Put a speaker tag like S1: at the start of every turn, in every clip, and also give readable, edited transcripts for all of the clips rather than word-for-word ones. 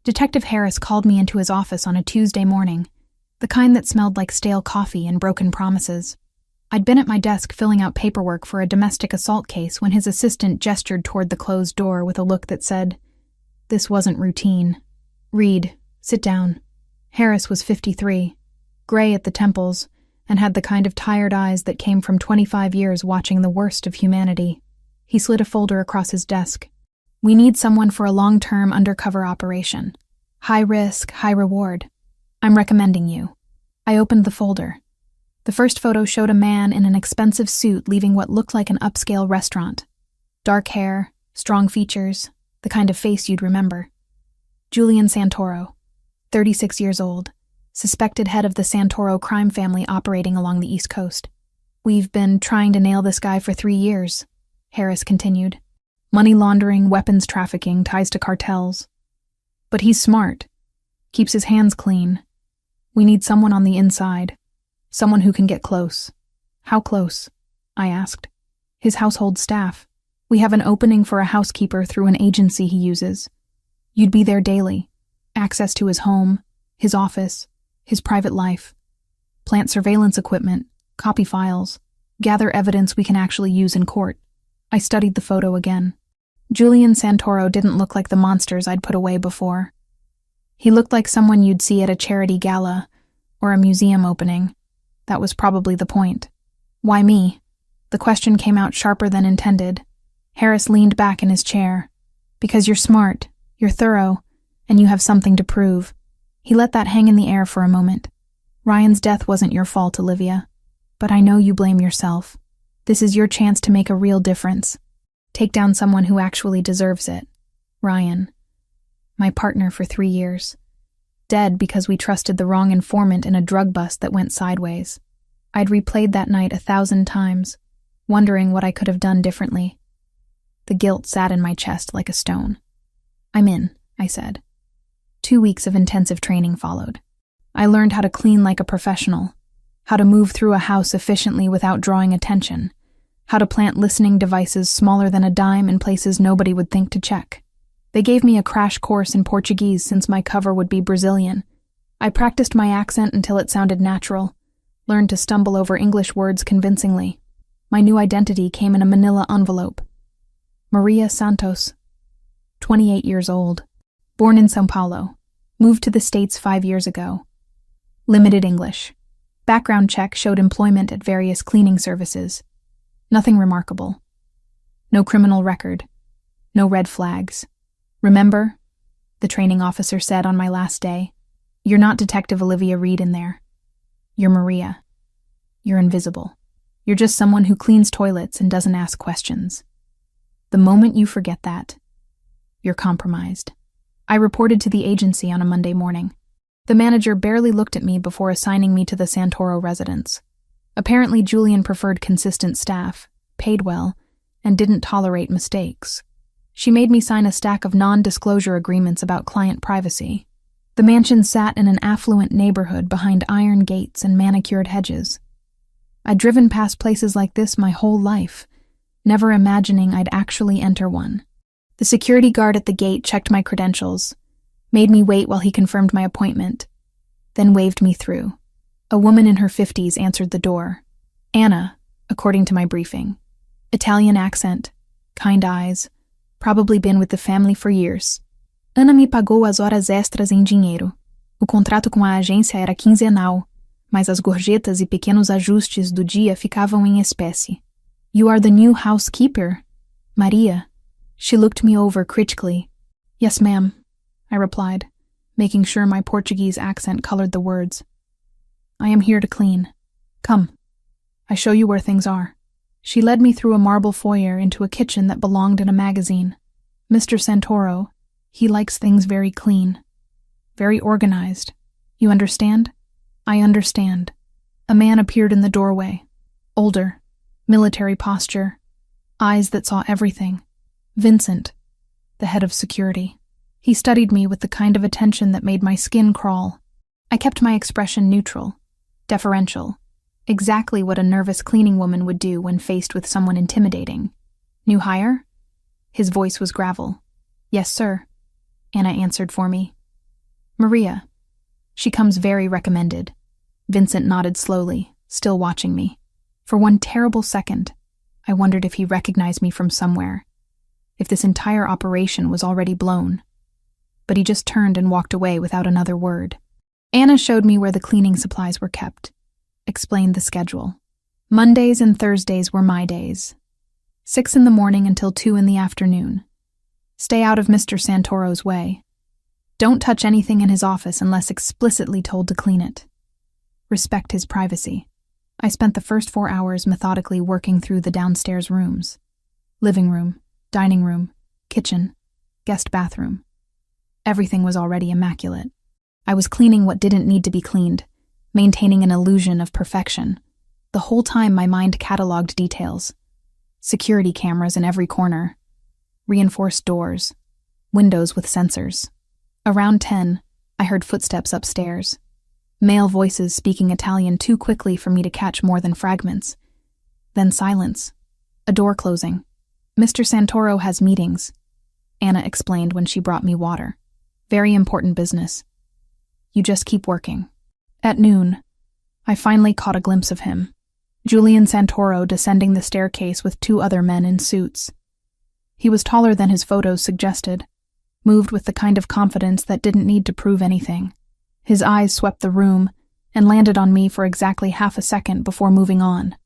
S1: Detective Harris called me into his office on a Tuesday morning, the kind that smelled like stale coffee and broken promises. I'd been at my desk filling out paperwork for a domestic assault case when his assistant gestured toward the closed door with a look that said, "This wasn't routine. Read. Sit down." Harris was 53, gray at the temples, and had the kind of tired eyes that came from 25 years watching the worst of humanity. He slid a folder across his desk. "We need someone for a long-term undercover operation. High risk, high reward. I'm recommending you." I opened the folder. The first photo showed a man in an expensive suit leaving what looked like an upscale restaurant. Dark hair, strong features, the kind of face you'd remember. Julian Santoro, 36 years old, suspected head of the Santoro crime family operating along the East Coast. "We've been trying to nail this guy for 3 years," Harris continued. "Money laundering, weapons trafficking, ties to cartels. But he's smart, keeps his hands clean. We need someone on the inside, someone who can get close." "How close?" I asked. "His household staff. We have an opening for a housekeeper through an agency he uses. You'd be there daily. Access to his home, his office, his private life. Plant surveillance equipment, copy files, gather evidence we can actually use in court." I studied the photo again. Julian Santoro didn't look like the monsters I'd put away before. He looked like someone you'd see at a charity gala or a museum opening. That was probably the point. "Why me?" The question came out sharper than intended. Harris leaned back in his chair. "Because you're smart, you're thorough, and you have something to prove." He let that hang in the air for a moment. "Ryan's death wasn't your fault, Olivia. But I know you blame yourself. This is your chance to make a real difference. Take down someone who actually deserves it. Ryan. My partner for 3 years. Dead because we trusted the wrong informant in a drug bust that went sideways. I'd replayed that night 1,000 times, wondering what I could have done differently. The guilt sat in my chest like a stone. "I'm in," I said. 2 weeks of intensive training followed. I learned how to clean like a professional, how to move through a house efficiently without drawing attention, how to plant listening devices smaller than a dime in places nobody would think to check. They gave me a crash course in Portuguese since my cover would be Brazilian. I practiced my accent until it sounded natural, learned to stumble over English words convincingly. My new identity came in a manila envelope. Maria Santos, 28 years old, born in São Paulo, moved to the States 5 years ago. Limited English. Background check showed employment at various cleaning services. Nothing remarkable. No criminal record. No red flags. "Remember," the training officer said on my last day, "you're not Detective Olivia Reed in there. You're Maria. You're invisible. You're just someone who cleans toilets and doesn't ask questions. The moment you forget that, you're compromised." I reported to the agency on a Monday morning. The manager barely looked at me before assigning me to the Santoro residence. Apparently Julian preferred consistent staff, paid well, and didn't tolerate mistakes. She made me sign a stack of non-disclosure agreements about client privacy. The mansion sat in an affluent neighborhood behind iron gates and manicured hedges. I'd driven past places like this my whole life, never imagining I'd actually enter one. The security guard at the gate checked my credentials, made me wait while he confirmed my appointment, then waved me through. A woman in her 50s answered the door. Anna, according to my briefing. Italian accent, kind eyes, probably been with the family for years. "Ana me pagou as horas extras em dinheiro. O contrato com a agência era quinzenal, mas as gorjetas e pequenos ajustes do dia ficavam em espécie." "You are the new housekeeper, Maria." She looked me over critically. "Yes, ma'am," I replied, making sure my Portuguese accent colored the words. "I am here to clean. Come. I show you where things are." She led me through a marble foyer into a kitchen that belonged in a magazine. "Mr. Santoro, he likes things very clean. Very organized. You understand?" "I understand." A man appeared in the doorway. Older, military posture, eyes that saw everything. Vincent, the head of security. He studied me with the kind of attention that made my skin crawl. I kept my expression neutral, deferential, exactly what a nervous cleaning woman would do when faced with someone intimidating. "New hire?" His voice was gravel. "Yes, sir," Anna answered for me. Maria. She comes very recommended. Vincent nodded slowly, still watching me. For one terrible second, I wondered if he recognized me from somewhere, if this entire operation was already blown. But he just turned and walked away without another word. Anna showed me where the cleaning supplies were kept, explained the schedule. Mondays and Thursdays were my days. 6 in the morning until 2 in the afternoon. Stay out of Mr. Santoro's way. Don't touch anything in his office unless explicitly told to clean it. Respect his privacy. I spent the first 4 hours methodically working through the downstairs rooms. Living room, dining room, kitchen, guest bathroom. Everything was already immaculate. I was cleaning what didn't need to be cleaned, maintaining an illusion of perfection. The whole time my mind cataloged details. Security cameras in every corner. Reinforced doors. Windows with sensors. Around 10, I heard footsteps upstairs. Male voices speaking Italian too quickly for me to catch more than fragments. Then silence. A door closing. Mr. Santoro has meetings, Anna explained when she brought me water. Very important business. You just keep working. At noon, I finally caught a glimpse of him. Julian Santoro descending the staircase with 2 other men in suits. He was taller than his photos suggested, moved with the kind of confidence that didn't need to prove anything. His eyes swept the room and landed on me for exactly half a second before moving on.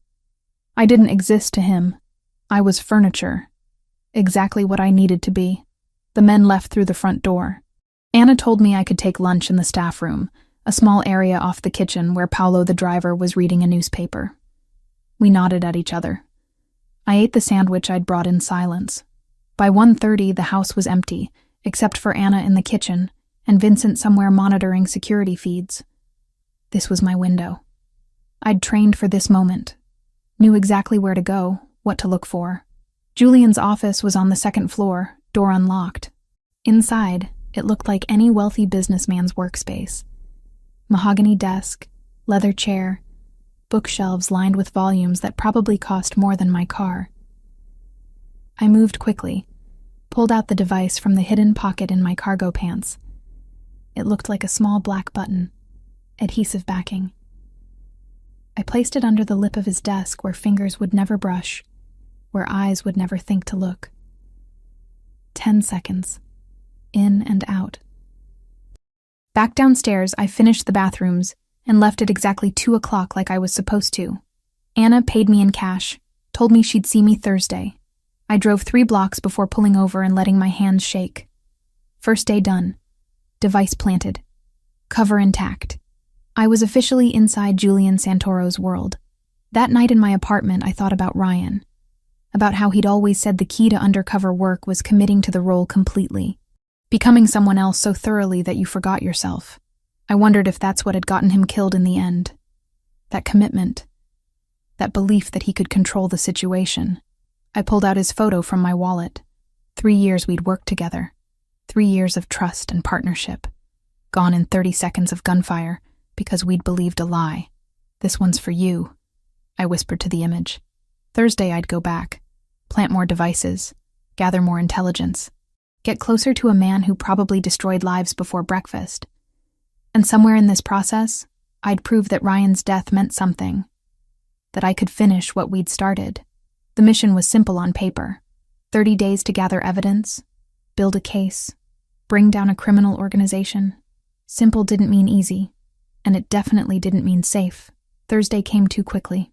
S1: I didn't exist to him. I was furniture. Exactly what I needed to be. The men left through the front door. Anna told me I could take lunch in the staff room, a small area off the kitchen where Paolo the driver was reading a newspaper. We nodded at each other. I ate the sandwich I'd brought in silence. By 1:30, the house was empty, except for Anna in the kitchen and Vincent somewhere monitoring security feeds. This was my window. I'd trained for this moment, knew exactly where to go, what to look for. Julian's office was on the 2nd floor, door unlocked. Inside, it looked like any wealthy businessman's workspace. Mahogany desk, leather chair, bookshelves lined with volumes that probably cost more than my car. I moved quickly, pulled out the device from the hidden pocket in my cargo pants. It looked like a small black button, adhesive backing. I placed it under the lip of his desk where fingers would never brush, where eyes would never think to look. 10 seconds. In and out. Back downstairs, I finished the bathrooms and left at exactly 2 o'clock like I was supposed to. Anna paid me in cash, told me she'd see me Thursday. I drove 3 blocks before pulling over and letting my hands shake. First day done. Device planted. Cover intact. I was officially inside Julian Santoro's world. That night in my apartment, I thought about Ryan. About how he'd always said the key to undercover work was committing to the role completely. Becoming someone else so thoroughly that you forgot yourself. I wondered if that's what had gotten him killed in the end. That commitment. That belief that he could control the situation. I pulled out his photo from my wallet. 3 years we'd worked together. 3 years of trust and partnership. Gone in 30 seconds of gunfire because we'd believed a lie. This one's for you, I whispered to the image. Thursday I'd go back. Plant more devices. Gather more intelligence. Get closer to a man who probably destroyed lives before breakfast. And somewhere in this process, I'd prove that Ryan's death meant something. That I could finish what we'd started. The mission was simple on paper. 30 days to gather evidence, build a case, bring down a criminal organization. Simple didn't mean easy, and it definitely didn't mean safe. Thursday came too quickly.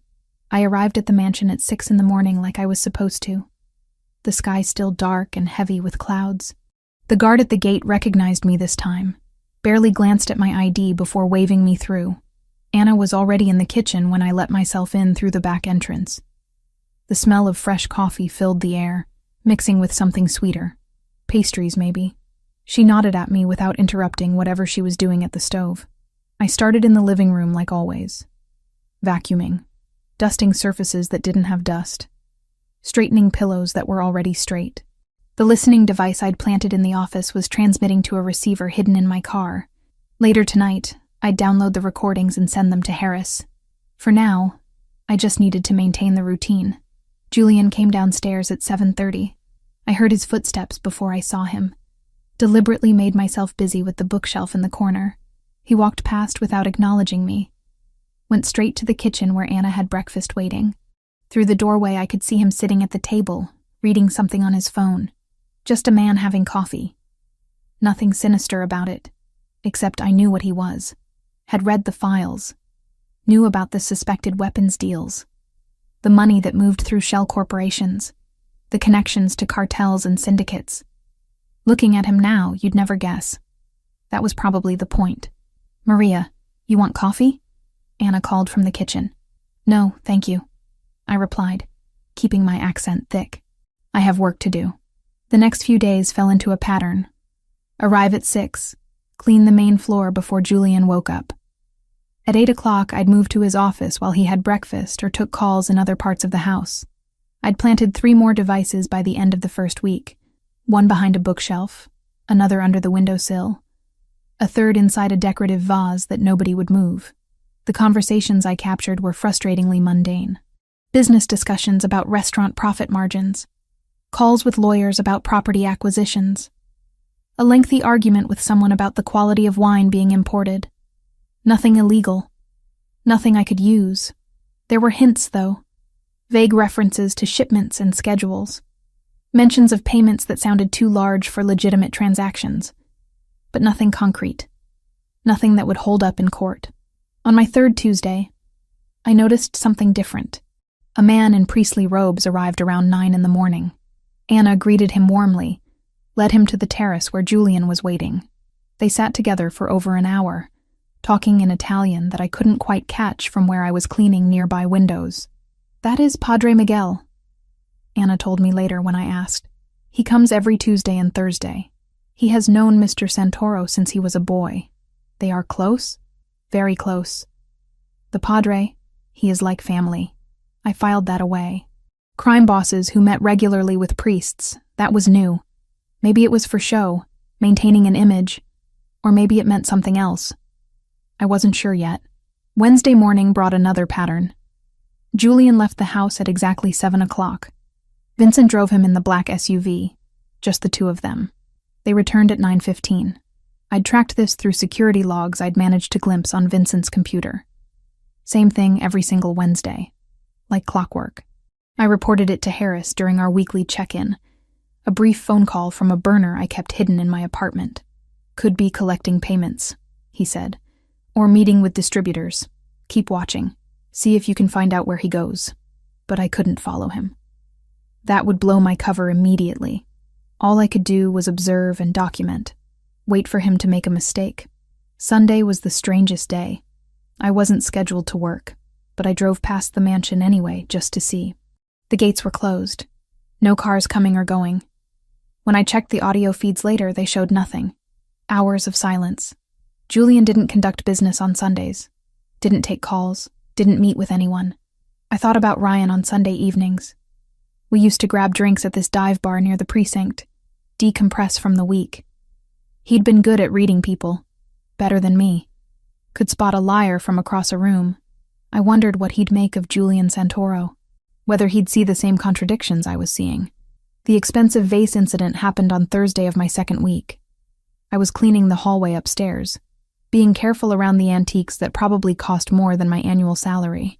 S1: I arrived at the mansion at 6 in the morning like I was supposed to. The sky still dark and heavy with clouds. The guard at the gate recognized me this time, barely glanced at my ID before waving me through. Anna was already in the kitchen when I let myself in through the back entrance. The smell of fresh coffee filled the air, mixing with something sweeter. Pastries, maybe. She nodded at me without interrupting whatever she was doing at the stove. I started in the living room like always. Vacuuming. Dusting surfaces that didn't have dust. Straightening pillows that were already straight. The listening device I'd planted in the office was transmitting to a receiver hidden in my car. Later tonight, I'd download the recordings and send them to Harris. For now, I just needed to maintain the routine. Julian came downstairs at 7:30. I heard his footsteps before I saw him. Deliberately made myself busy with the bookshelf in the corner. He walked past without acknowledging me. Went straight to the kitchen where Anna had breakfast waiting. Through the doorway I could see him sitting at the table, reading something on his phone. Just a man having coffee. Nothing sinister about it, except I knew what he was. Had read the files. Knew about the suspected weapons deals. The money that moved through shell corporations. The connections to cartels and syndicates. Looking at him now, you'd never guess. That was probably the point. "Maria, you want coffee?" Anna called from the kitchen. "No, thank you," I replied, keeping my accent thick. I have work to do. The next few days fell into a pattern. Arrive at 6, clean the main floor before Julian woke up. At 8 o'clock, I'd move to his office while he had breakfast or took calls in other parts of the house. I'd planted 3 more devices by the end of the first week. One behind a bookshelf, another under the windowsill, a third inside a decorative vase that nobody would move. The conversations I captured were frustratingly mundane. Business discussions about restaurant profit margins, calls with lawyers about property acquisitions, a lengthy argument with someone about the quality of wine being imported. Nothing illegal. Nothing I could use. There were hints, though. Vague references to shipments and schedules. Mentions of payments that sounded too large for legitimate transactions. But nothing concrete. Nothing that would hold up in court. On my 3rd Tuesday, I noticed something different. A man in priestly robes arrived around 9 in the morning. Anna greeted him warmly, led him to the terrace where Julian was waiting. They sat together for over an hour, talking in Italian that I couldn't quite catch from where I was cleaning nearby windows. "That is Padre Miguel," Anna told me later when I asked. "He comes every Tuesday and Thursday. He has known Mr. Santoro since he was a boy. They are close? Very close. The Padre, he is like family." I filed that away. Crime bosses who met regularly with priests, that was new. Maybe it was for show, maintaining an image, or maybe it meant something else. I wasn't sure yet. Wednesday morning brought another pattern. Julian left the house at exactly 7 o'clock. Vincent drove him in the black SUV, just the two of them. They returned at 9:15. I'd tracked this through security logs I'd managed to glimpse on Vincent's computer. Same thing every single Wednesday, like clockwork. I reported it to Harris during our weekly check-in, a brief phone call from a burner I kept hidden in my apartment. "Could be collecting payments," he said, "or meeting with distributors. Keep watching. See if you can find out where he goes." But I couldn't follow him. That would blow my cover immediately. All I could do was observe and document, wait for him to make a mistake. Sunday was the strangest day. I wasn't scheduled to work, but I drove past the mansion anyway just to see. The gates were closed. No cars coming or going. When I checked the audio feeds later, they showed nothing. Hours of silence. Julian didn't conduct business on Sundays. Didn't take calls. Didn't meet with anyone. I thought about Ryan on Sunday evenings. We used to grab drinks at this dive bar near the precinct, decompress from the week. He'd been good at reading people. Better than me. Could spot a liar from across a room. I wondered what he'd make of Julian Santoro. Whether he'd see the same contradictions I was seeing. The expensive vase incident happened on Thursday of my 2nd week. I was cleaning the hallway upstairs, being careful around the antiques that probably cost more than my annual salary.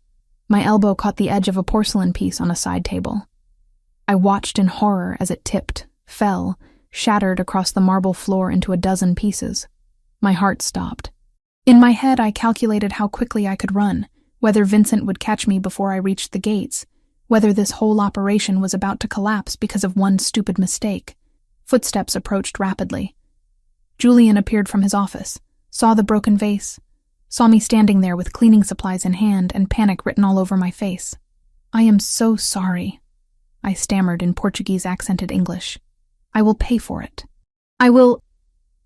S1: My elbow caught the edge of a porcelain piece on a side table. I watched in horror as it tipped, fell, shattered across the marble floor into a dozen pieces. My heart stopped. In my head, I calculated how quickly I could run, whether Vincent would catch me before I reached the gates, whether this whole operation was about to collapse because of one stupid mistake. Footsteps approached rapidly. Julian appeared from his office, saw the broken vase, saw me standing there with cleaning supplies in hand and panic written all over my face. "I am so sorry," I stammered in Portuguese-accented English. "I will pay for it. I will—"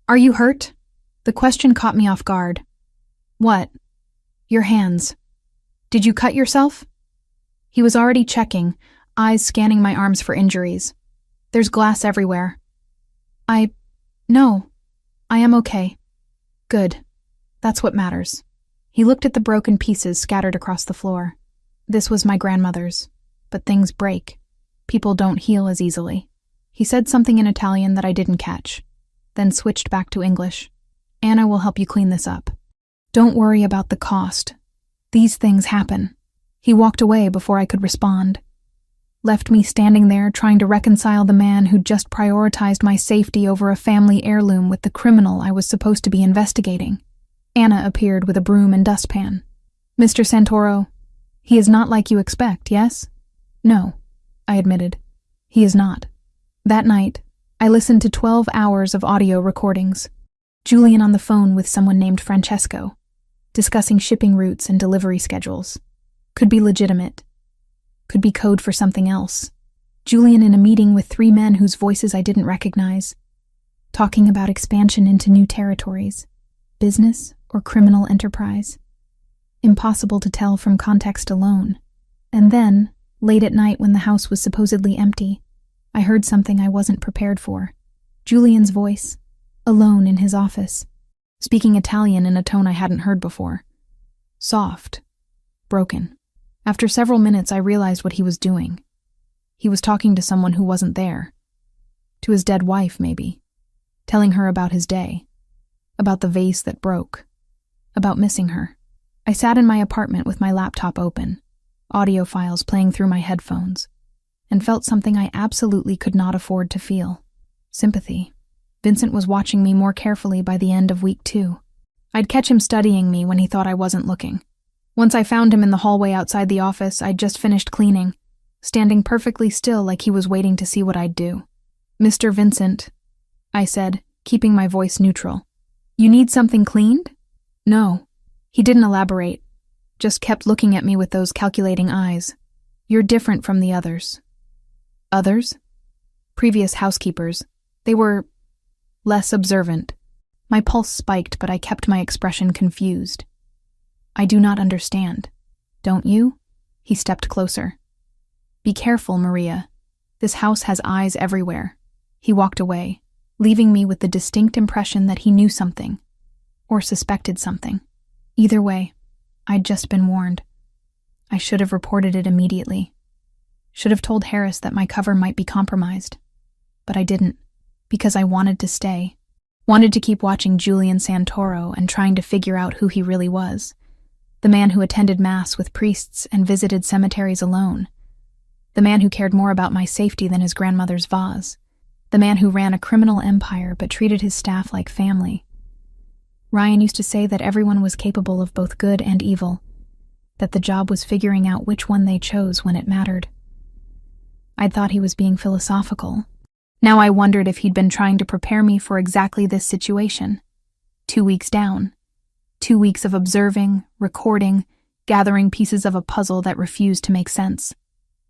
S1: "Are you hurt?" The question caught me off guard. "What?" "Your hands. Did you cut yourself?" He was already checking, eyes scanning my arms for injuries. "There's glass everywhere." No. I am okay." "Good. That's what matters." He looked at the broken pieces scattered across the floor. This was my grandmother's. But things break. People don't heal as easily. He said something in Italian that I didn't catch. then switched back to English. Anna will help you clean this up. Don't worry about the cost. These things happen. He walked away before I could respond. Left me standing there trying to reconcile the man who just prioritized my safety over a family heirloom with the criminal I was supposed to be investigating. Anna appeared with a broom and dustpan. Mr. Santoro, he is not like you expect, yes? No, I admitted. He is not. That night, I listened to 12 hours of audio recordings. Julian on the phone with someone named Francesco, discussing shipping routes and delivery schedules. Could be legitimate. Could be code for something else. Julian in a meeting with 3 men whose voices I didn't recognize, talking about expansion into new territories, business or criminal enterprise. Impossible to tell from context alone. And then, late at night when the house was supposedly empty, I heard something I wasn't prepared for. Julian's voice, alone in his office, speaking Italian in a tone I hadn't heard before. Soft. Broken. After several minutes, I realized what he was doing. He was talking to someone who wasn't there. To his dead wife, maybe. Telling her about his day. About the vase that broke. About missing her. I sat in my apartment with my laptop open, audio files playing through my headphones, and felt something I absolutely could not afford to feel. Sympathy. Vincent was watching me more carefully by the end of week 2. I'd catch him studying me when he thought I wasn't looking. Once I found him in the hallway outside the office, I'd just finished cleaning, standing perfectly still like he was waiting to see what I'd do. Mr. Vincent, I said, keeping my voice neutral. You need something cleaned? No. He didn't elaborate, just kept looking at me with those calculating eyes. You're different from the others. Others? Previous housekeepers. They were less observant. My pulse spiked, but I kept my expression confused. I do not understand. Don't you? He stepped closer. Be careful, Maria. This house has eyes everywhere. He walked away, leaving me with the distinct impression that he knew something, or suspected something. Either way, I'd just been warned. I should have reported it immediately. Should have told Harris that my cover might be compromised. But I didn't, because I wanted to stay. Wanted to keep watching Julian Santoro and trying to figure out who he really was. The man who attended mass with priests and visited cemeteries alone. The man who cared more about my safety than his grandmother's vase. The man who ran a criminal empire but treated his staff like family. Ryan used to say that everyone was capable of both good and evil, that the job was figuring out which one they chose when it mattered. I'd thought he was being philosophical. Now I wondered if he'd been trying to prepare me for exactly this situation. 2 weeks down. 2 weeks of observing, recording, gathering pieces of a puzzle that refused to make sense.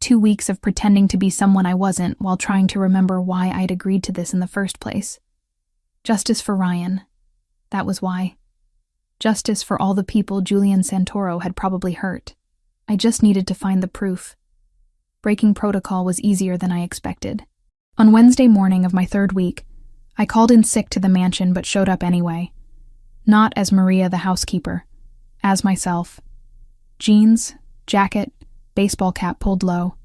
S1: 2 weeks of pretending to be someone I wasn't while trying to remember why I'd agreed to this in the first place. Justice for Ryan. That was why. Justice for all the people Julian Santoro had probably hurt. I just needed to find the proof. Breaking protocol was easier than I expected. On Wednesday morning of my 3rd week, I called in sick to the mansion but showed up anyway. Not as Maria the housekeeper, as myself. Jeans, jacket, baseball cap pulled low.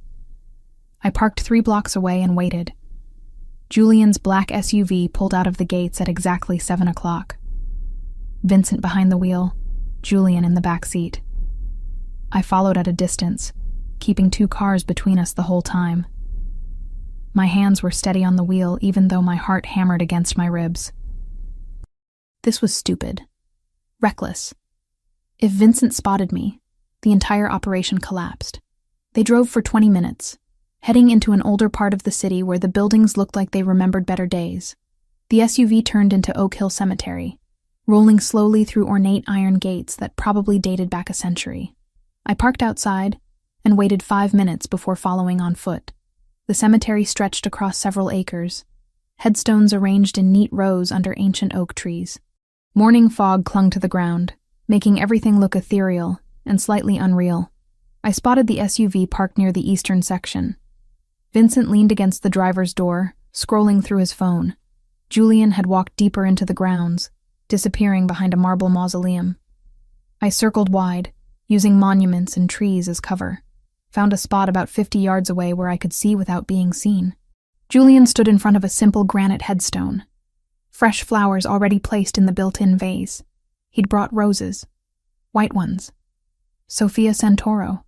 S1: I parked 3 blocks away and waited. Julian's black SUV pulled out of the gates at exactly 7 o'clock. Vincent behind the wheel, Julian in the back seat. I followed at a distance, keeping 2 cars between us the whole time. My hands were steady on the wheel even though my heart hammered against my ribs. This was stupid. Reckless. If Vincent spotted me, the entire operation collapsed. They drove for 20 minutes, heading into an older part of the city where the buildings looked like they remembered better days. The SUV turned into Oak Hill Cemetery, rolling slowly through ornate iron gates that probably dated back a century. I parked outside and waited 5 minutes before following on foot. The cemetery stretched across several acres, headstones arranged in neat rows under ancient oak trees. Morning fog clung to the ground, making everything look ethereal and slightly unreal. I spotted the SUV parked near the eastern section. Vincent leaned against the driver's door, scrolling through his phone. Julian had walked deeper into the grounds, disappearing behind a marble mausoleum. I circled wide, using monuments and trees as cover. Found a spot about 50 yards away where I could see without being seen. Julian stood in front of a simple granite headstone. fresh flowers already placed in the built-in vase. He'd brought roses, white ones. Sophia Santoro.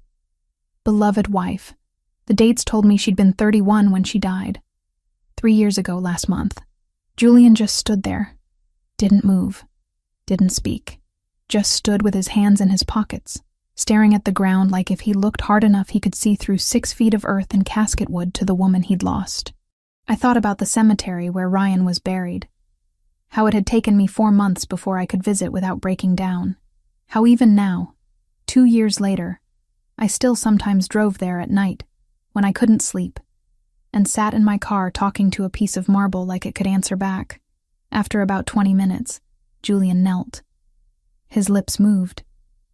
S1: Beloved wife. The dates told me she'd been 31 when she died. 3 years ago last month. Julian just stood there. Didn't move. Didn't speak. Just stood with his hands in his pockets, staring at the ground like if he looked hard enough he could see through 6 feet of earth and casket wood to the woman he'd lost. I thought about the cemetery where Ryan was buried. How it had taken me 4 months before I could visit without breaking down. How even now, 2 years later, I still sometimes drove there at night, when I couldn't sleep, and sat in my car talking to a piece of marble like it could answer back. After about 20 minutes, Julian knelt. His lips moved.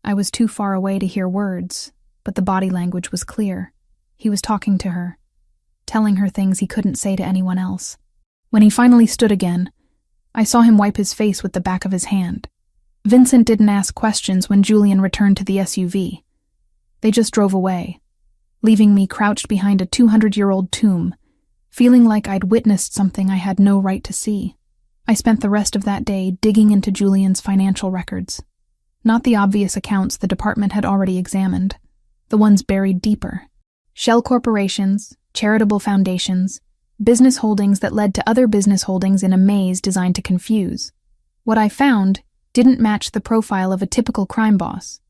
S1: I was too far away to hear words, but the body language was clear. He was talking to her, telling her things he couldn't say to anyone else. When he finally stood again, I saw him wipe his face with the back of his hand. Vincent didn't ask questions when Julian returned to the SUV. They just drove away, leaving me crouched behind a 200-year-old tomb, feeling like I'd witnessed something I had no right to see. I spent the rest of that day digging into Julian's financial records. Not the obvious accounts the department had already examined, the ones buried deeper. Shell corporations, charitable foundations, business holdings that led to other business holdings in a maze designed to confuse. What I found didn't match the profile of a typical crime boss.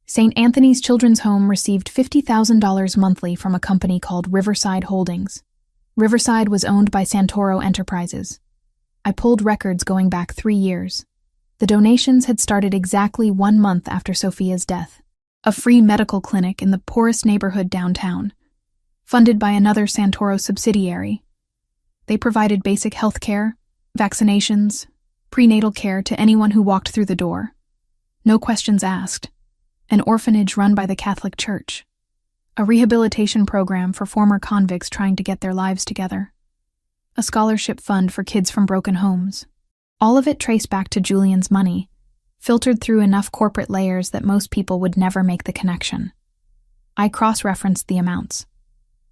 S1: St. Anthony's Children's Home received $50,000 monthly from a company called Riverside Holdings. Riverside was owned by Santoro Enterprises. I pulled records going back 3 years. The donations had started exactly 1 month after Sophia's death. A free medical clinic in the poorest neighborhood downtown, funded by another Santoro subsidiary. They provided basic health care, vaccinations, prenatal care to anyone who walked through the door. No questions asked. An orphanage run by the Catholic Church. A rehabilitation program for former convicts trying to get their lives together. A scholarship fund for kids from broken homes. All of it traced back to Julian's money, filtered through enough corporate layers that most people would never make the connection. I cross-referenced the amounts.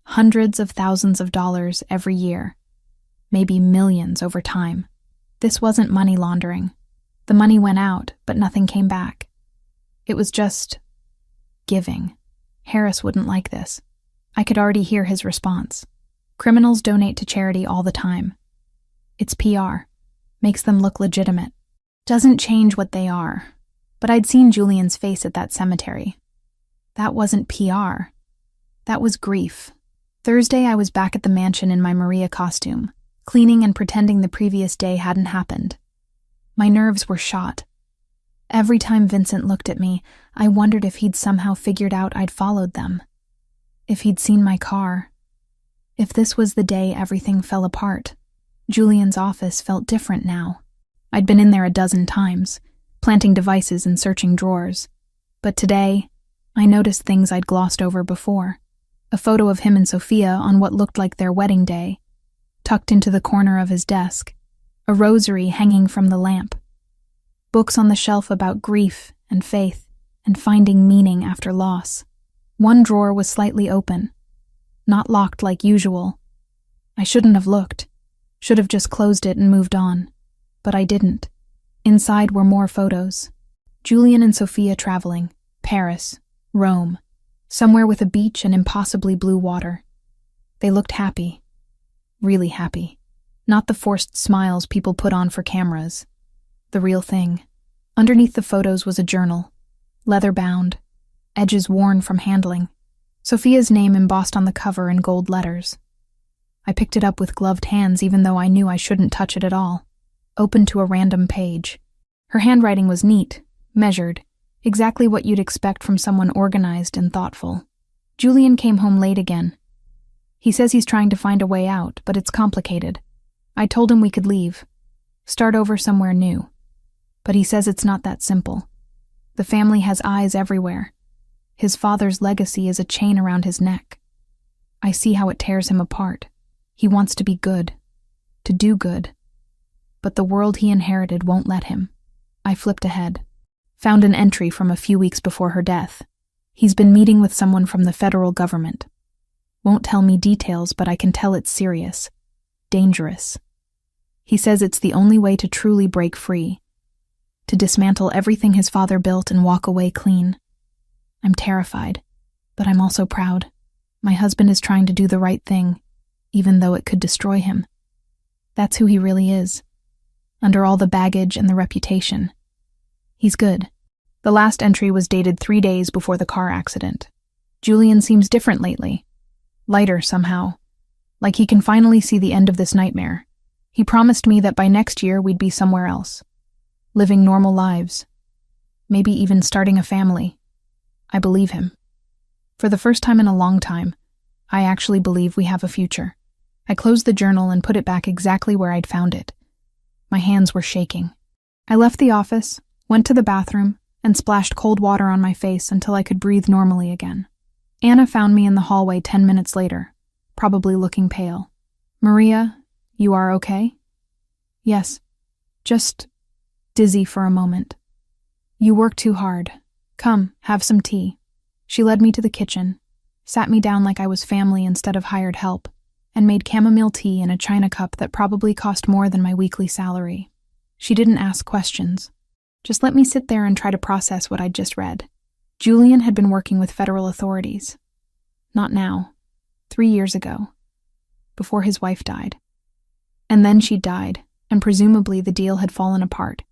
S1: Hundreds of thousands of dollars every year. Maybe millions over time. This wasn't money laundering. The money went out, but nothing came back. It was just giving. Harris wouldn't like this. I could already hear his response. Criminals donate to charity all the time. It's PR. Makes them look legitimate. Doesn't change what they are. But I'd seen Julian's face at that cemetery. That wasn't PR. That was grief. Thursday, I was back at the mansion in my Maria costume, cleaning and pretending the previous day hadn't happened. My nerves were shot. Every time Vincent looked at me, I wondered if he'd somehow figured out I'd followed them. If he'd seen my car. If this was the day everything fell apart. Julian's office felt different now. I'd been in there a dozen times, planting devices and searching drawers. But today, I noticed things I'd glossed over before. A photo of him and Sophia on what looked like their wedding day, tucked into the corner of his desk. A rosary hanging from the lamp. Books on the shelf about grief and faith and finding meaning after loss. One drawer was slightly open, not locked like usual. I shouldn't have looked. Should have just closed it and moved on. But I didn't. Inside were more photos. Julian and Sophia traveling. Paris. Rome. Somewhere with a beach and impossibly blue water. They looked happy. Really happy. Not the forced smiles people put on for cameras. The real thing. Underneath the photos was a journal. Leather-bound. Edges worn from handling. Sophia's name embossed on the cover in gold letters. I picked it up with gloved hands even though I knew I shouldn't touch it at all. Opened to a random page. Her handwriting was neat, measured, exactly what you'd expect from someone organized and thoughtful. Julian came home late again. He says he's trying to find a way out, but it's complicated. I told him we could leave. Start over somewhere new. But he says it's not that simple. The family has eyes everywhere. His father's legacy is a chain around his neck. I see how it tears him apart. He wants to be good. To do good. But the world he inherited won't let him. I flipped ahead. Found an entry from a few weeks before her death. He's been meeting with someone from the federal government. Won't tell me details, but I can tell it's serious. Dangerous. He says it's the only way to truly break free, to dismantle everything his father built and walk away clean. I'm terrified, but I'm also proud. My husband is trying to do the right thing, even though it could destroy him. That's who he really is, under all the baggage and the reputation. He's good. The last entry was dated 3 days before the car accident. Julian seems different lately. Lighter somehow. Like he can finally see the end of this nightmare. He promised me that by next year we'd be somewhere else. Living normal lives. Maybe even starting a family. I believe him. For the first time in a long time, I actually believe we have a future. I closed the journal and put it back exactly where I'd found it. My hands were shaking. I left the office, went to the bathroom, and splashed cold water on my face until I could breathe normally again. Anna found me in the hallway 10 minutes later, probably looking pale. "Maria, you are okay?" "Yes, just dizzy for a moment." "You work too hard. Come, have some tea." She led me to the kitchen, sat me down like I was family instead of hired help, and made chamomile tea in a china cup that probably cost more than my weekly salary. She didn't ask questions. Just let me sit there and try to process what I'd just read. Julian had been working with federal authorities. Not now. 3 years ago. Before his wife died. And then she died, and presumably the deal had fallen apart.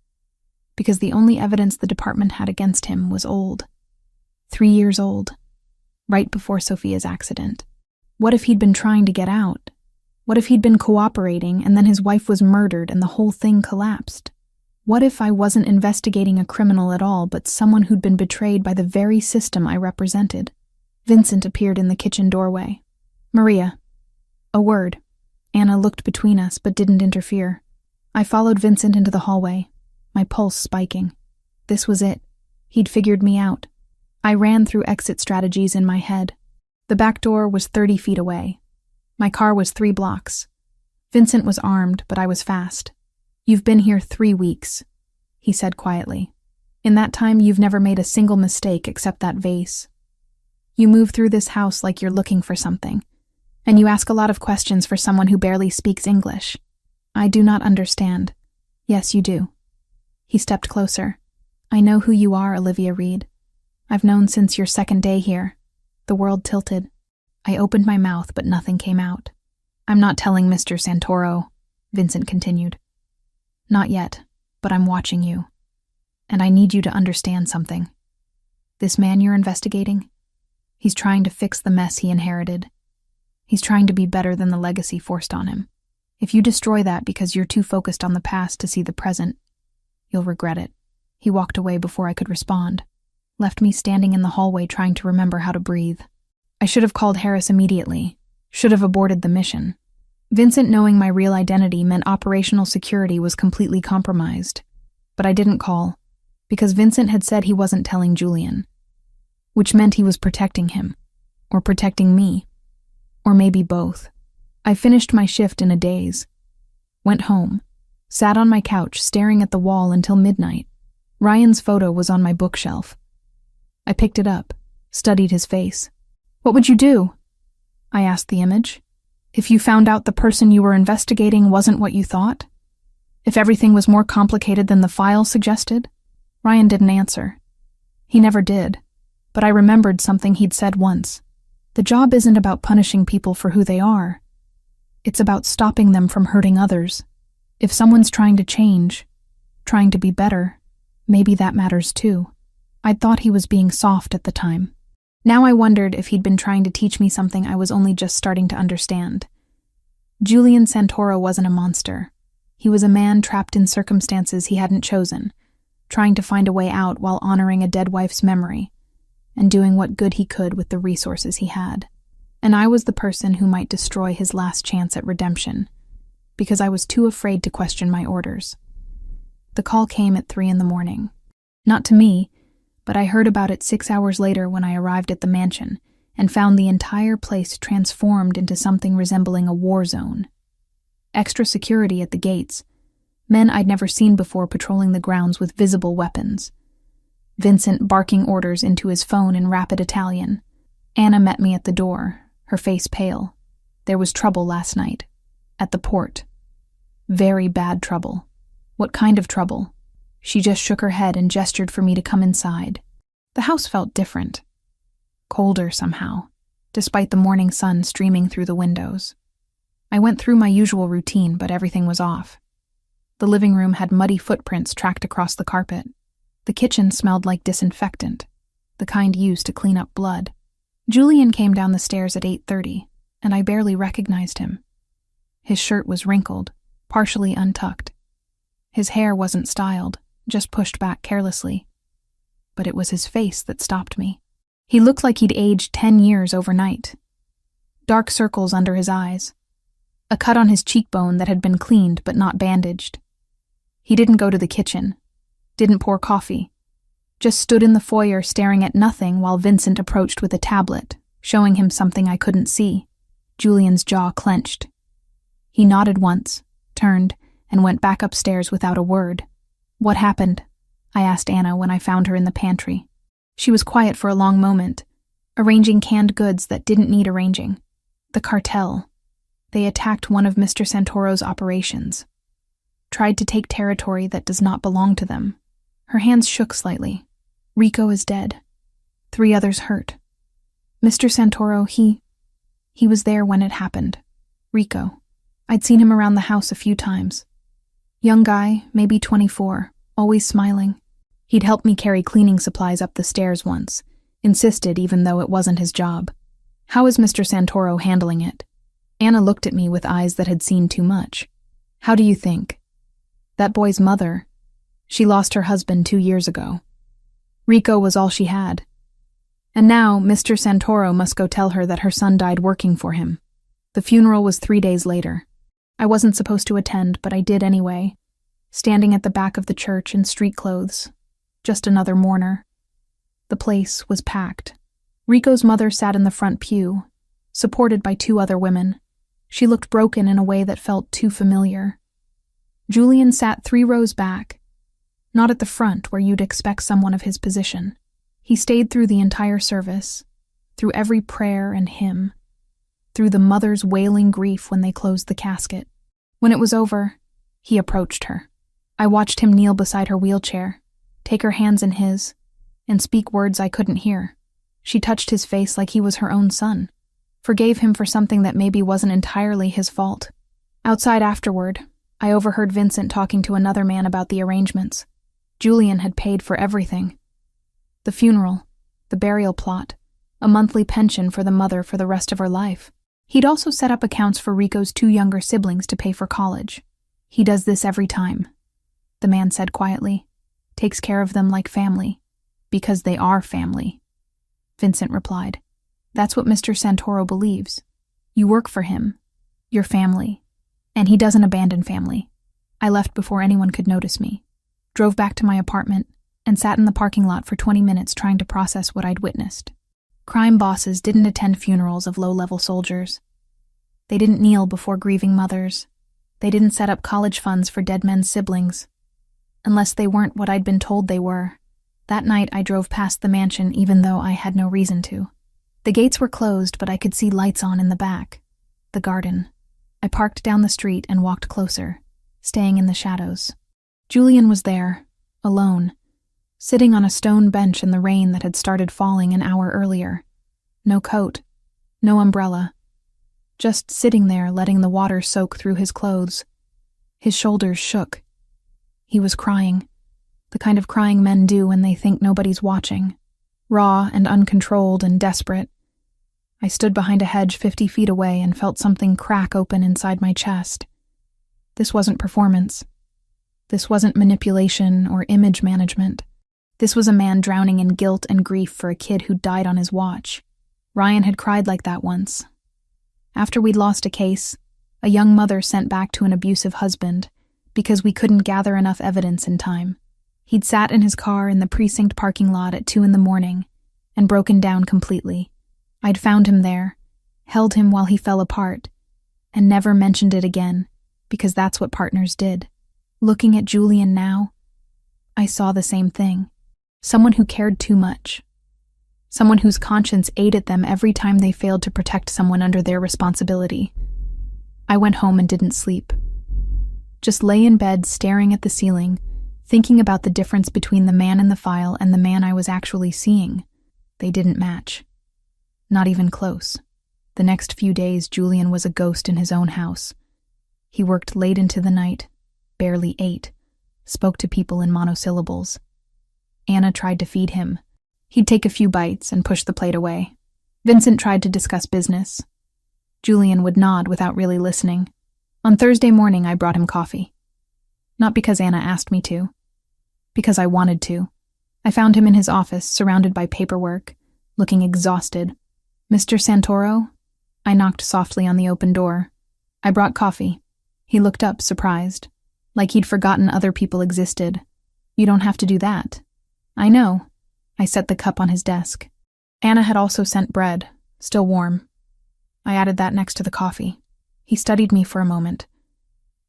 S1: Because the only evidence the department had against him was old. 3 years old. Right before Sophia's accident. What if he'd been trying to get out? What if he'd been cooperating and then his wife was murdered and the whole thing collapsed? What if I wasn't investigating a criminal at all, but someone who'd been betrayed by the very system I represented? Vincent appeared in the kitchen doorway. "Maria." A word. Anna looked between us, but didn't interfere. I followed Vincent into the hallway, my pulse spiking. This was it. He'd figured me out. I ran through exit strategies in my head. The back door was 30 feet away. My car was 3 blocks. Vincent was armed, but I was fast. "You've been here 3 weeks," he said quietly. "In that time, you've never made a single mistake except that vase. You move through this house like you're looking for something, and you ask a lot of questions for someone who barely speaks English. I do not understand." "Yes, you do." He stepped closer. "I know who you are, Olivia Reed. I've known since your 2nd day here." The world tilted. I opened my mouth, but nothing came out. "I'm not telling Mr. Santoro," Vincent continued. "Not yet, but I'm watching you. And I need you to understand something. This man you're investigating, he's trying to fix the mess he inherited. He's trying to be better than the legacy forced on him. If you destroy that because you're too focused on the past to see the present, you'll regret it." He walked away before I could respond, left me standing in the hallway trying to remember how to breathe. I should have called Harris immediately, should have aborted the mission. Vincent knowing my real identity meant operational security was completely compromised. But I didn't call, because Vincent had said he wasn't telling Julian. Which meant he was protecting him, or protecting me, or maybe both. I finished my shift in a daze, went home, sat on my couch staring at the wall until midnight. Ryan's photo was on my bookshelf. I picked it up, studied his face. "What would you do?" I asked the image. "If you found out the person you were investigating wasn't what you thought? If everything was more complicated than the file suggested?" Ryan didn't answer. He never did, but I remembered something he'd said once. The job isn't about punishing people for who they are. It's about stopping them from hurting others. If someone's trying to change, trying to be better, maybe that matters too. I'd thought he was being soft at the time. Now I wondered if he'd been trying to teach me something I was only just starting to understand. Julian Santoro wasn't a monster. He was a man trapped in circumstances he hadn't chosen, trying to find a way out while honoring a dead wife's memory, and doing what good he could with the resources he had. And I was the person who might destroy his last chance at redemption, because I was too afraid to question my orders. The call came at 3 a.m. Not to me, but I heard about it 6 hours later when I arrived at the mansion and found the entire place transformed into something resembling a war zone. Extra security at the gates, men I'd never seen before patrolling the grounds with visible weapons. Vincent barking orders into his phone in rapid Italian. Anna met me at the door, her face pale. There was trouble last night. At the port. Very bad trouble. What kind of trouble? She just shook her head and gestured for me to come inside. The house felt different. Colder somehow, despite the morning sun streaming through the windows. I went through my usual routine, but everything was off. The living room had muddy footprints tracked across the carpet. The kitchen smelled like disinfectant, the kind used to clean up blood. Julian came down the stairs at 8:30, and I barely recognized him. His shirt was wrinkled, partially untucked. His hair wasn't styled, just pushed back carelessly. But it was his face that stopped me. He looked like he'd aged 10 years overnight. Dark circles under his eyes. A cut on his cheekbone that had been cleaned but not bandaged. He didn't go to the kitchen. Didn't pour coffee. Just stood in the foyer staring at nothing while Vincent approached with a tablet, showing him something I couldn't see. Julian's jaw clenched. He nodded once, turned, and went back upstairs without a word. "What happened?" I asked Anna when I found her in the pantry. She was quiet for a long moment, arranging canned goods that didn't need arranging. The cartel. They attacked one of Mr. Santoro's operations. Tried to take territory that does not belong to them. Her hands shook slightly. Rico is dead. 3 others hurt. Mr. Santoro, he was there when it happened. Rico. I'd seen him around the house a few times. Young guy, maybe 24, always smiling. He'd helped me carry cleaning supplies up the stairs once, insisted even though it wasn't his job. How is Mr. Santoro handling it? Anna looked at me with eyes that had seen too much. How do you think? That boy's mother, she lost her husband 2 years ago. Rico was all she had. And now Mr. Santoro must go tell her that her son died working for him. The funeral was 3 days later. I wasn't supposed to attend, but I did anyway, standing at the back of the church in street clothes. Just another mourner. The place was packed. Rico's mother sat in the front pew, supported by 2 other women. She looked broken in a way that felt too familiar. Julian sat 3 rows back, not at the front where you'd expect someone of his position. He stayed through the entire service, through every prayer and hymn, through the mother's wailing grief when they closed the casket. When it was over, he approached her. I watched him kneel beside her wheelchair, take her hands in his, and speak words I couldn't hear. She touched his face like he was her own son, forgave him for something that maybe wasn't entirely his fault. Outside afterward, I overheard Vincent talking to another man about the arrangements. Julian had paid for everything. The funeral, the burial plot, a monthly pension for the mother for the rest of her life. He'd also set up accounts for Rico's 2 younger siblings to pay for college. He does this every time, the man said quietly. Takes care of them like family, because they are family. Vincent replied. That's what Mr. Santoro believes. You work for him, your family, and he doesn't abandon family. I left before anyone could notice me, drove back to my apartment, and sat in the parking lot for 20 minutes trying to process what I'd witnessed. Crime bosses didn't attend funerals of low-level soldiers. They didn't kneel before grieving mothers. They didn't set up college funds for dead men's siblings. Unless they weren't what I'd been told they were. That night I drove past the mansion even though I had no reason to. The gates were closed, but I could see lights on in the back. The garden. I parked down the street and walked closer, staying in the shadows. Julian was there, alone, sitting on a stone bench in the rain that had started falling an hour earlier. No coat, no umbrella. Just sitting there letting the water soak through his clothes. His shoulders shook. He was crying, the kind of crying men do when they think nobody's watching. Raw and uncontrolled and desperate. I stood behind a hedge 50 feet away and felt something crack open inside my chest. This wasn't performance. This wasn't manipulation or image management. This was a man drowning in guilt and grief for a kid who died on his watch. Ryan had cried like that once. After we'd lost a case, a young mother sent back to an abusive husband because we couldn't gather enough evidence in time. He'd sat in his car in the precinct parking lot at 2 a.m. and broken down completely. I'd found him there, held him while he fell apart, and never mentioned it again, because that's what partners did. Looking at Julian now, I saw the same thing. Someone who cared too much. Someone whose conscience ate at them every time they failed to protect someone under their responsibility. I went home and didn't sleep. just lay in bed staring at the ceiling, thinking about the difference between the man in the file and the man I was actually seeing. They didn't match. Not even close. The next few days, Julian was a ghost in his own house. He worked late into the night, barely ate, spoke to people in monosyllables. Anna tried to feed him. He'd take a few bites and push the plate away. Vincent tried to discuss business. Julian would nod without really listening. On Thursday morning, I brought him coffee. Not because Anna asked me to. Because I wanted to. I found him in his office, surrounded by paperwork, looking exhausted. "Mr. Santoro?" I knocked softly on the open door. "I brought coffee." He looked up, surprised, like he'd forgotten other people existed. "You don't have to do that." "I know." I set the cup on his desk. Anna had also sent bread, still warm. I added that next to the coffee. He studied me for a moment.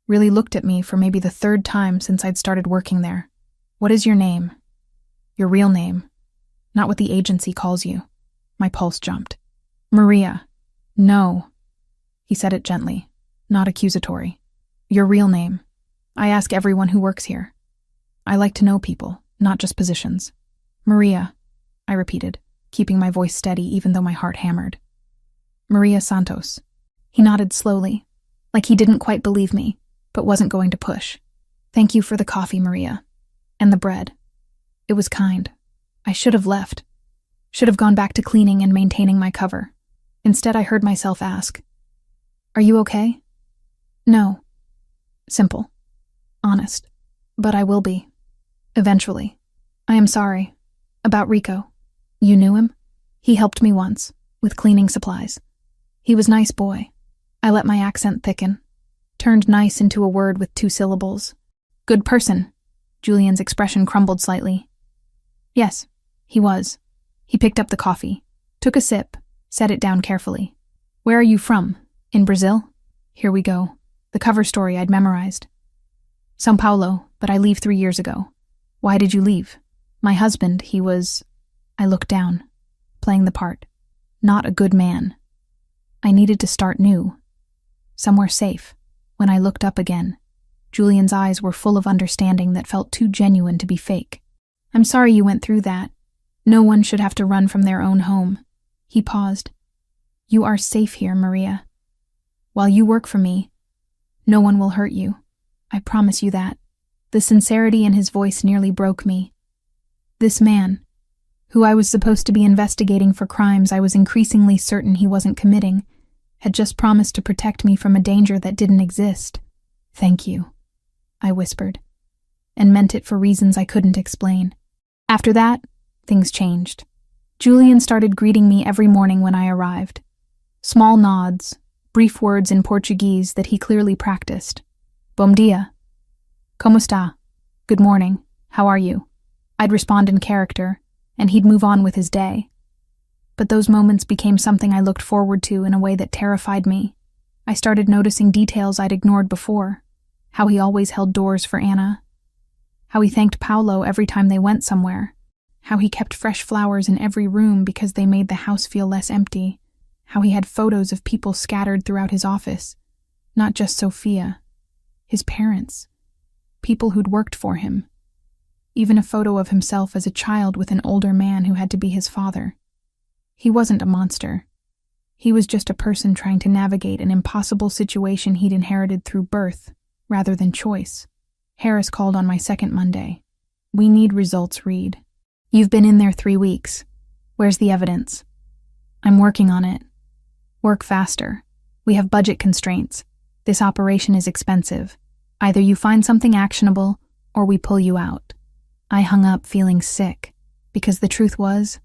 S1: Really looked at me for maybe the third time since I'd started working there. "What is your name?" "Your real name. Not what the agency calls you." My pulse jumped. "Maria." "No." He said it gently, not accusatory. "Your real name. I ask everyone who works here. I like to know people, not just positions." "Maria," I repeated, keeping my voice steady even though my heart hammered. "Maria Santos." He nodded slowly, like he didn't quite believe me, but wasn't going to push. "Thank you for the coffee, Maria. And the bread. It was kind. I should have left. Should have gone back to cleaning and maintaining my cover. Instead, I heard myself ask, "Are you okay?" "No." Simple. Honest. "But I will be. Eventually. I am sorry. About Rico. You knew him? He helped me once, with cleaning supplies. He was nice boy." I let my accent thicken. Turned nice into a word with 2 syllables. "Good person." Julian's expression crumbled slightly. "Yes, he was." He picked up the coffee, took a sip, set it down carefully. "Where are you from? In Brazil?" Here we go. The cover story I'd memorized. "São Paulo, but I leave 3 years ago." "Why did you leave?" "My husband, he was..." I looked down, playing the part. Not a good man. I needed to start new. Somewhere safe. When I looked up again, Julian's eyes were full of understanding that felt too genuine to be fake. "I'm sorry you went through that. No one should have to run from their own home." He paused. "You are safe here, Maria. While you work for me, no one will hurt you. I promise you that." The sincerity in his voice nearly broke me. This man, who I was supposed to be investigating for crimes I was increasingly certain he wasn't committing, had just promised to protect me from a danger that didn't exist. "Thank you," I whispered, and meant it for reasons I couldn't explain. After that, things changed. Julian started greeting me every morning when I arrived. Small nods, brief words in Portuguese that he clearly practiced. "Bom dia." "Como está?" "Good morning. How are you?" I'd respond in character, and he'd move on with his day. But those moments became something I looked forward to in a way that terrified me. I started noticing details I'd ignored before. How he always held doors for Anna. How he thanked Paulo every time they went somewhere. How he kept fresh flowers in every room because they made the house feel less empty. How he had photos of people scattered throughout his office. Not just Sophia. His parents. People who'd worked for him. Even a photo of himself as a child with an older man who had to be his father. He wasn't a monster. He was just a person trying to navigate an impossible situation he'd inherited through birth, rather than choice. Harris called on my second Monday. "We need results, Reed. You've been in there 3 weeks. Where's the evidence?" "I'm working on it." "Work faster. We have budget constraints. This operation is expensive. Either you find something actionable, or we pull you out." I hung up feeling sick, because the truth was,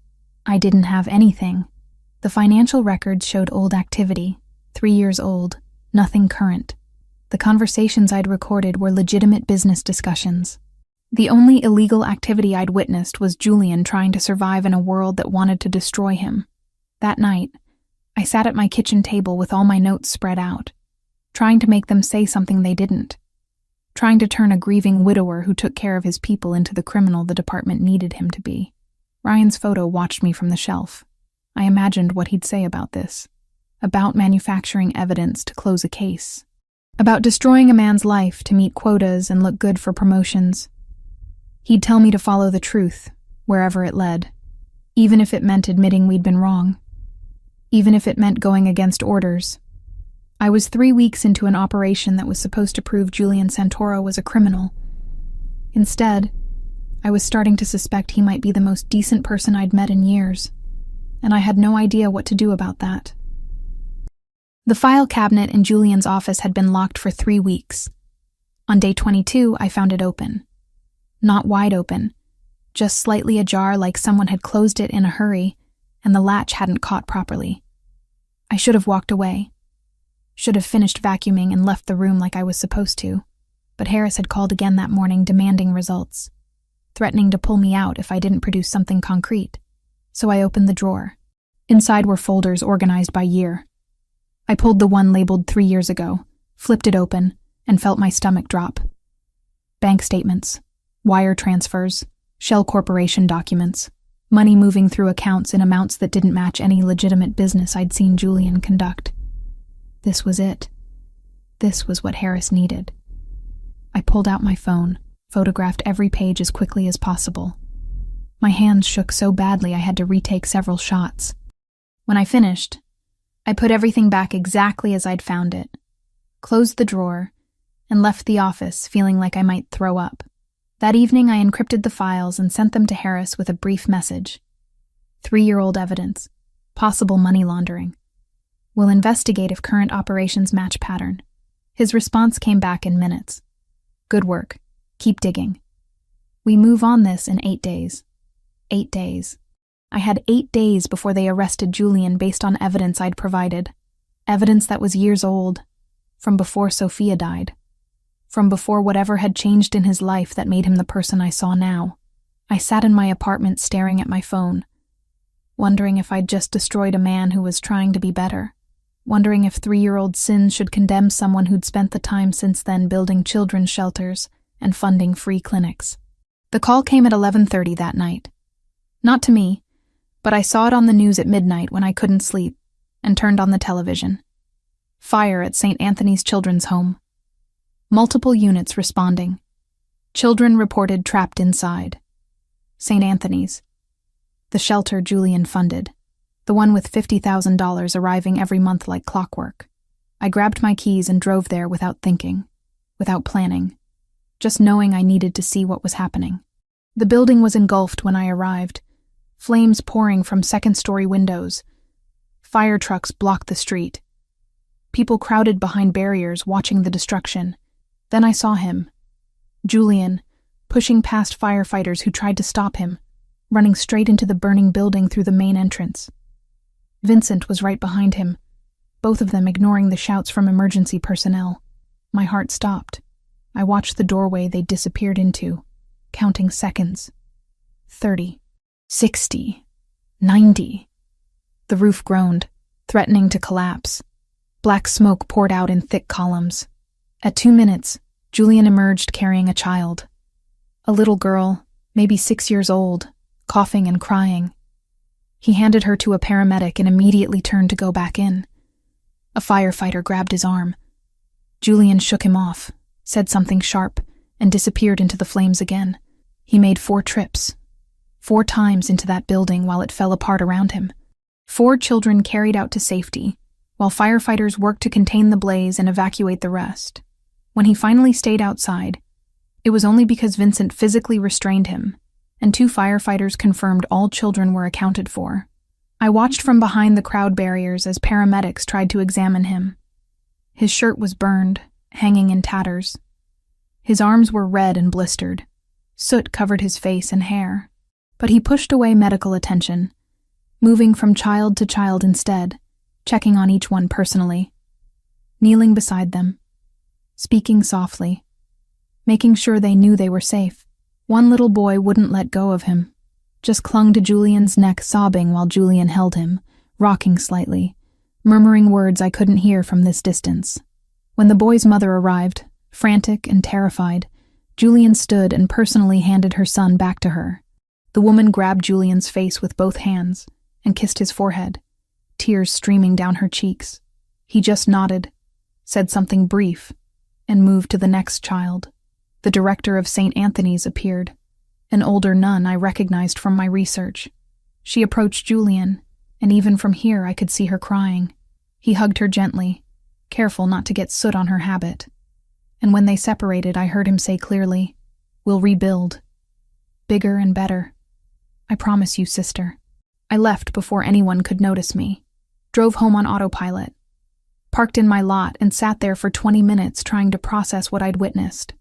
S1: I didn't have anything. The financial records showed old activity, 3 years old, nothing current. The conversations I'd recorded were legitimate business discussions. The only illegal activity I'd witnessed was Julian trying to survive in a world that wanted to destroy him. That night, I sat at my kitchen table with all my notes spread out, trying to make them say something they didn't. Trying to turn a grieving widower who took care of his people into the criminal the department needed him to be. Ryan's photo watched me from the shelf. I imagined what he'd say about this. About manufacturing evidence to close a case. about destroying a man's life to meet quotas and look good for promotions. He'd tell me to follow the truth, wherever it led, even if it meant admitting we'd been wrong, even if it meant going against orders. I was 3 weeks into an operation that was supposed to prove Julian Santoro was a criminal. Instead, I was starting to suspect he might be the most decent person I'd met in years, and I had no idea what to do about that. The file cabinet in Julian's office had been locked for 3 weeks. On day 22, I found it open. Not wide open, just slightly ajar like someone had closed it in a hurry and the latch hadn't caught properly. I should have walked away. Should have finished vacuuming and left the room like I was supposed to, but Harris had called again that morning demanding results, threatening to pull me out if I didn't produce something concrete. So I opened the drawer. Inside were folders organized by year. I pulled the one labeled 3 years ago, flipped it open, and felt my stomach drop. Bank statements, wire transfers, shell corporation documents, money moving through accounts in amounts that didn't match any legitimate business I'd seen Julian conduct. This was it. This was what Harris needed. I pulled out my phone, photographed every page as quickly as possible. My hands shook so badly I had to retake several shots. When I finished, I put everything back exactly as I'd found it, closed the drawer, and left the office feeling like I might throw up. That evening I encrypted the files and sent them to Harris with a brief message. 3-year-old evidence. Possible money laundering. We'll investigate if current operations match pattern. His response came back in minutes. Good work. Keep digging. We move on this in 8 days. 8 days. I had 8 days before they arrested Julian based on evidence I'd provided. Evidence that was years old, from before Sophia died, from before whatever had changed in his life that made him the person I saw now. I sat in my apartment staring at my phone, wondering if I'd just destroyed a man who was trying to be better, wondering if 3-year-old sins should condemn someone who'd spent the time since then building children's shelters and funding free clinics. The call came at 11:30 that night. Not to me, but I saw it on the news at midnight when I couldn't sleep and turned on the television. Fire at St. Anthony's Children's Home. Multiple units responding. Children reported trapped inside. St. Anthony's. The shelter Julian funded. The one with $50,000 arriving every month like clockwork. I grabbed my keys and drove there without thinking, without planning, just knowing I needed to see what was happening. The building was engulfed when I arrived, flames pouring from second-story windows. Fire trucks blocked the street. People crowded behind barriers watching the destruction. Then I saw him, Julian, pushing past firefighters who tried to stop him, running straight into the burning building through the main entrance. Vincent was right behind him, both of them ignoring the shouts from emergency personnel. My heart stopped. I watched the doorway they disappeared into, counting seconds. 30. 60. 90. The roof groaned, threatening to collapse. Black smoke poured out in thick columns. At 2 minutes, Julian emerged carrying a child. A little girl, maybe 6 years old, coughing and crying. He handed her to a paramedic and immediately turned to go back in. A firefighter grabbed his arm. Julian shook him off, said something sharp, and disappeared into the flames again. He made 4 trips. 4 times into that building while it fell apart around him. 4 children carried out to safety, while firefighters worked to contain the blaze and evacuate the rest. When he finally stayed outside, it was only because Vincent physically restrained him, and 2 firefighters confirmed all children were accounted for. I watched from behind the crowd barriers as paramedics tried to examine him. His shirt was burned, hanging in tatters. His arms were red and blistered. Soot covered his face and hair. But he pushed away medical attention, moving from child to child instead, checking on each one personally, kneeling beside them, speaking softly, making sure they knew they were safe. One little boy wouldn't let go of him, just clung to Julian's neck sobbing while Julian held him, rocking slightly, murmuring words I couldn't hear from this distance. When the boy's mother arrived, frantic and terrified, Julian stood and personally handed her son back to her. The woman grabbed Julian's face with both hands and kissed his forehead, tears streaming down her cheeks. He just nodded, said something brief, and moved to the next child. The director of St. Anthony's appeared, an older nun I recognized from my research. She approached Julian, and even from here I could see her crying. He hugged her gently, careful not to get soot on her habit. And when they separated, I heard him say clearly, "We'll rebuild. Bigger and better. I promise you, sister." I left before anyone could notice me, drove home on autopilot, parked in my lot and sat there for 20 minutes trying to process what I'd witnessed.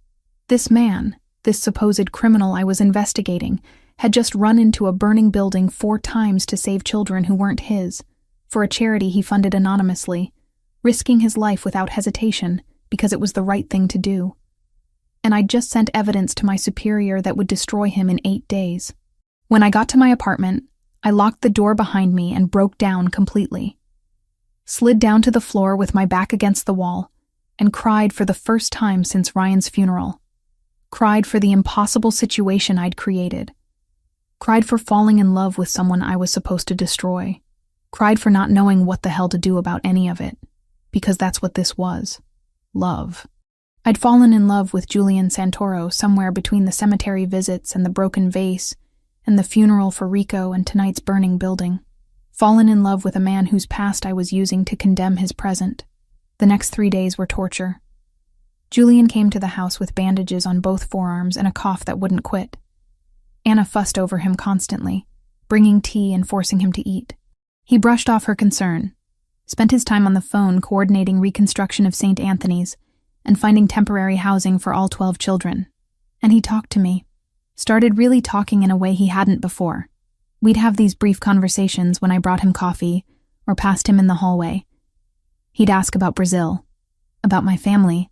S1: This man, this supposed criminal I was investigating, had just run into a burning building 4 times to save children who weren't his, for a charity he funded anonymously, risking his life without hesitation because it was the right thing to do. And I'd just sent evidence to my superior that would destroy him in 8 days. When I got to my apartment, I locked the door behind me and broke down completely. Slid down to the floor with my back against the wall and cried for the first time since Ryan's funeral. Cried for the impossible situation I'd created. Cried for falling in love with someone I was supposed to destroy. Cried for not knowing what the hell to do about any of it, because that's what this was. Love. I'd fallen in love with Julian Santoro somewhere between the cemetery visits and the broken vase and the funeral for Rico and tonight's burning building. Fallen in love with a man whose past I was using to condemn his present. The next 3 days were torture. Julian came to the house with bandages on both forearms and a cough that wouldn't quit. Anna fussed over him constantly, bringing tea and forcing him to eat. He brushed off her concern, spent his time on the phone coordinating reconstruction of St. Anthony's and finding temporary housing for all 12 children. And he talked to me, started really talking in a way he hadn't before. We'd have these brief conversations when I brought him coffee or passed him in the hallway. He'd ask about Brazil, about my family,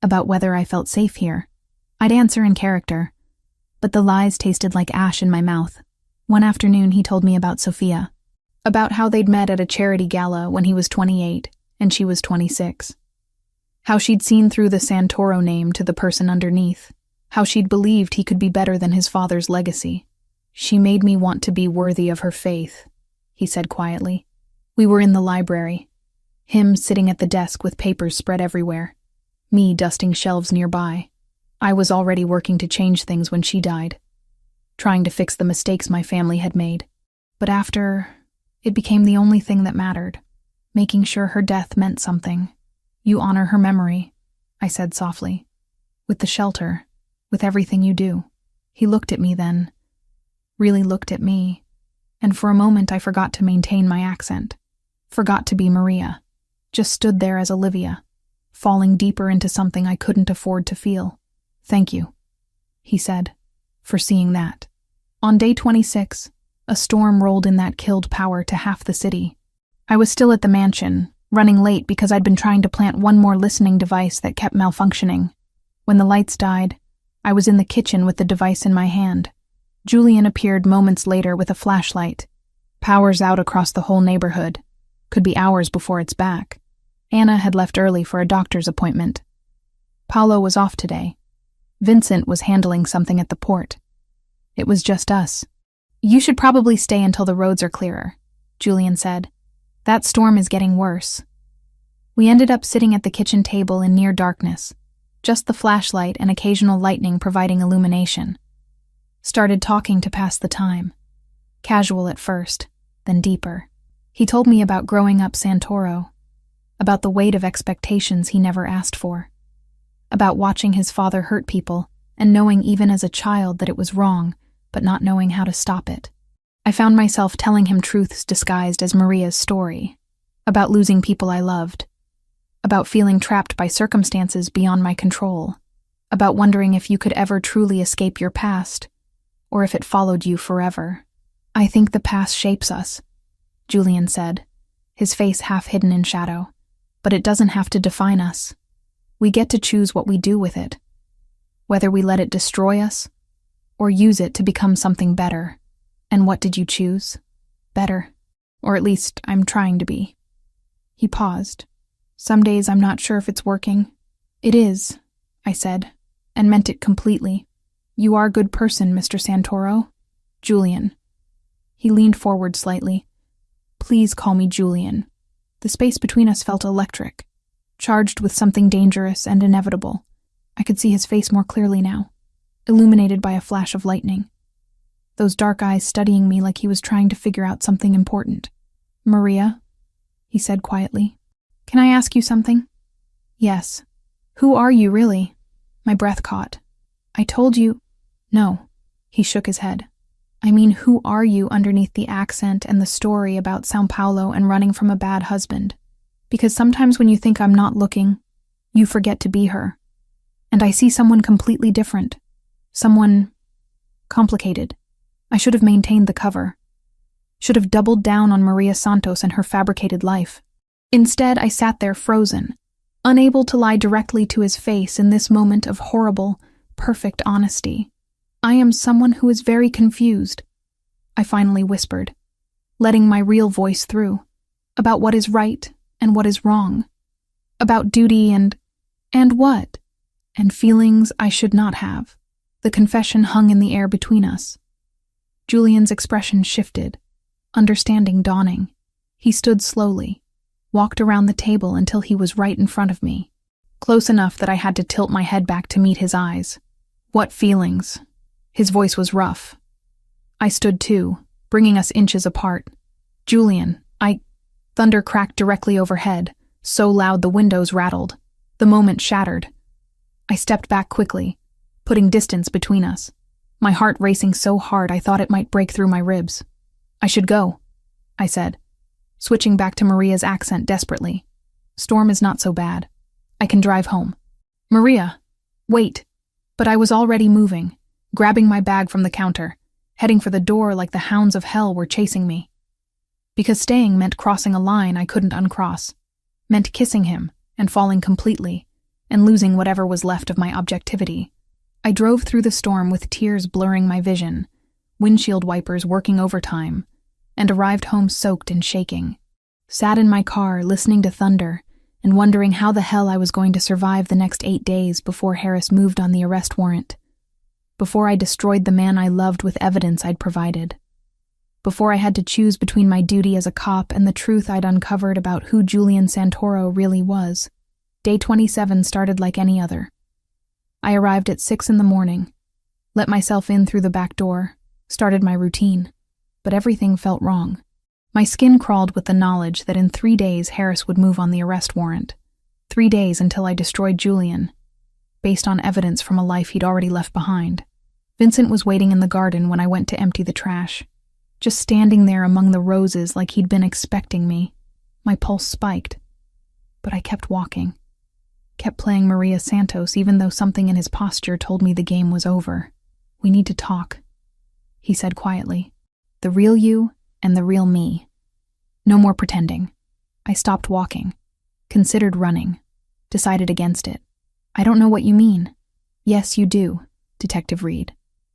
S1: about whether I felt safe here. I'd answer in character, but the lies tasted like ash in my mouth. One afternoon he told me about Sophia, about how they'd met at a charity gala when he was 28 and she was 26. How she'd seen through the Santoro name to the person underneath. How she'd believed he could be better than his father's legacy. "She made me want to be worthy of her faith," he said quietly. We were in the library. Him sitting at the desk with papers spread everywhere. Me dusting shelves nearby. I was already working to change things when she died. Trying to fix the mistakes my family had made. But after, it became the only thing that mattered. Making sure her death meant something. "You honor her memory," I said softly. "With the shelter, with everything you do." He looked at me then. Really looked at me. And for a moment I forgot to maintain my accent. Forgot to be Maria. Just stood there as Olivia, falling deeper into something I couldn't afford to feel. "Thank you," he said, "for seeing that." On day 26, a storm rolled in that killed power to half the city. I was still at the mansion, running late because I'd been trying to plant one more listening device that kept malfunctioning. When the lights died, I was in the kitchen with the device in my hand. Julian appeared moments later with a flashlight. "Power's out across the whole neighborhood. Could be hours before it's back." Anna had left early for a doctor's appointment. Paolo was off today. Vincent was handling something at the port. It was just us. "You should probably stay until the roads are clearer," Julian said. "That storm is getting worse." We ended up sitting at the kitchen table in near darkness, just the flashlight and occasional lightning providing illumination. Started talking to pass the time. Casual at first, then deeper. He told me about growing up Santoro, about the weight of expectations he never asked for, about watching his father hurt people and knowing even as a child that it was wrong, but not knowing how to stop it. I found myself telling him truths disguised as Maria's story, about losing people I loved, about feeling trapped by circumstances beyond my control, about wondering if you could ever truly escape your past, or if it followed you forever. "I think the past shapes us," Julian said, his face half hidden in shadow. "But it doesn't have to define us. We get to choose what we do with it, whether we let it destroy us or use it to become something better. And what did you choose? Better. Or at least I'm trying to be." He paused. "Some days I'm not sure if it's working." "It is," I said, and meant it completely. "You are a good person, Mr. Santoro." "Julian." He leaned forward slightly. "Please call me Julian." The space between us felt electric. charged with something dangerous and inevitable. I could see his face more clearly now, illuminated by a flash of lightning. Those dark eyes studying me like he was trying to figure out something important. "Maria," he said quietly, "can I ask you something?" "Yes." "Who are you, really?" My breath caught. "I told you—" "No." He shook his head. "I mean, who are you underneath the accent and the story about São Paulo and running from a bad husband? Because sometimes when you think I'm not looking, you forget to be her. And I see someone completely different. Someone complicated. I should have maintained the cover. Should have doubled down on Maria Santos and her fabricated life. Instead, I sat there frozen, unable to lie directly to his face in this moment of horrible, perfect honesty. "I am someone who is very confused," I finally whispered, letting my real voice through, about what is right and what is wrong, about duty and what? And feelings I should not have. The confession hung in the air between us. Julian's expression shifted, understanding dawning. He stood slowly, walked around the table until he was right in front of me, close enough that I had to tilt my head back to meet his eyes. "What feelings?" His voice was rough. I stood too, bringing us inches apart. "Julian, Thunder cracked directly overhead, so loud the windows rattled. The moment shattered. I stepped back quickly, putting distance between us, my heart racing so hard I thought it might break through my ribs. "I should go," I said, switching back to Maria's accent desperately. "Storm is not so bad. I can drive home." "Maria, wait." But I was already moving, grabbing my bag from the counter, heading for the door like the hounds of hell were chasing me. Because staying meant crossing a line I couldn't uncross, meant kissing him and falling completely, and losing whatever was left of my objectivity. I drove through the storm with tears blurring my vision, windshield wipers working overtime, and arrived home soaked and shaking. Sat in my car listening to thunder and wondering how the hell I was going to survive the next 8 days before Harris moved on the arrest warrant, before I destroyed the man I loved with evidence I'd provided, before I had to choose between my duty as a cop and the truth I'd uncovered about who Julian Santoro really was. Day 27 started like any other. I arrived at 6 in the morning, let myself in through the back door, started my routine, but everything felt wrong. My skin crawled with the knowledge that in 3 days Harris would move on the arrest warrant. 3 days until I destroyed Julian, based on evidence from a life he'd already left behind. Vincent was waiting in the garden when I went to empty the trash, just standing there among the roses like he'd been expecting me. My pulse spiked, but I kept walking, kept playing Maria Santos even though something in his posture told me the game was over. "We need to talk," he said quietly. "The real you and the real me. No more pretending." I stopped walking, considered running, decided against it. "I don't know what you mean." "Yes, you do, Detective Reed."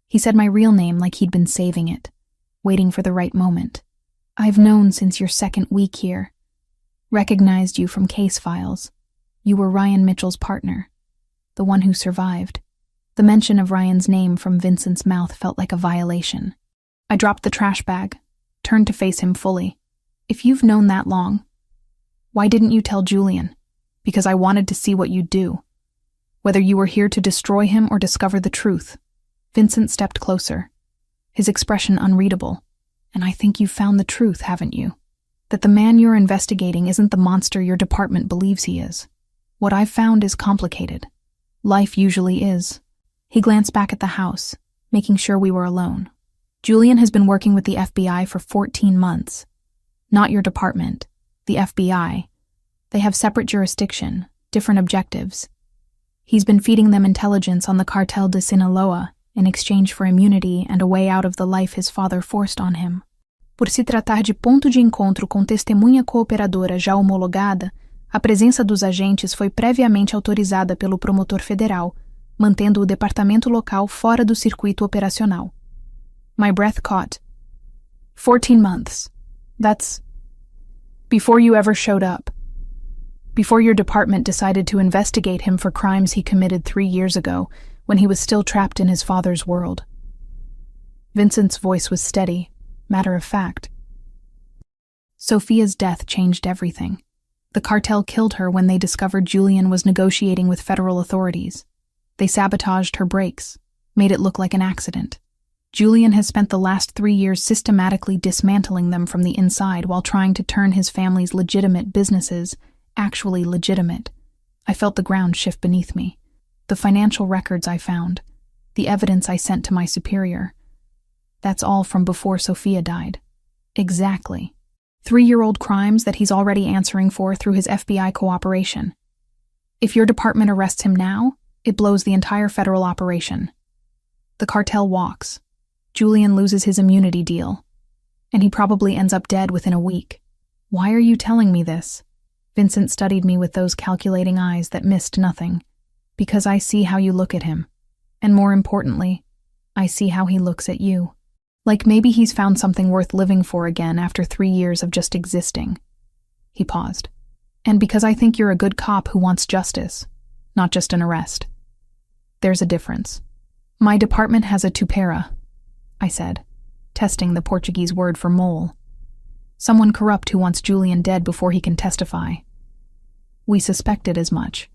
S1: He said my real name like he'd been saving it, waiting for the right moment. "I've known since your second week here. Recognized you from case files. You were Ryan Mitchell's partner, the one who survived." The mention of Ryan's name from Vincent's mouth felt like a violation. I dropped the trash bag, turned to face him fully. "If you've known that long, why didn't you tell Julian?" "Because I wanted to see what you'd do. Whether you were here to destroy him or discover the truth." Vincent stepped closer, his expression unreadable. "And I think you've found the truth, haven't you? That the man you're investigating isn't the monster your department believes he is. What I've found is complicated. Life usually is." He glanced back at the house, making sure we were alone. "Julian has been working with the FBI for 14 months. Not your department, the FBI. They have separate jurisdiction, different objectives. He's been feeding them intelligence on the Cartel de Sinaloa in exchange for immunity and a way out of the life his father forced on him. Por se tratar de ponto de encontro com testemunha cooperadora já homologada, a presença dos agentes foi previamente autorizada pelo promotor federal, mantendo o departamento local fora do circuito operacional." My breath caught. 14 months. That's before you ever showed up. Before your department decided to investigate him for crimes he committed 3 years ago, when he was still trapped in his father's world. Vincent's voice was steady, matter of fact. "Sophia's death changed everything. The cartel killed her when they discovered Julian was negotiating with federal authorities. They sabotaged her brakes, made it look like an accident. Julian has spent the last 3 years systematically dismantling them from the inside while trying to turn his family's legitimate businesses actually legitimate. I felt the ground shift beneath me. The financial records I found, the evidence I sent to my superior. That's all from before Sophia died. Exactly. 3-year-old crimes that he's already answering for through his FBI cooperation. If your department arrests him now, it blows the entire federal operation. The cartel walks. Julian loses his immunity deal, and he probably ends up dead within a week. Why are you telling me this? Vincent studied me with those calculating eyes that missed nothing. Because I see how you look at him. And more importantly, I see how he looks at you. Like maybe he's found something worth living for again after 3 years of just existing. He paused. And because I think you're a good cop who wants justice, not just an arrest. There's a difference. My department has a tupera, I said, testing the Portuguese word for mole. Someone corrupt who wants Julian dead before he can testify. We suspected as much.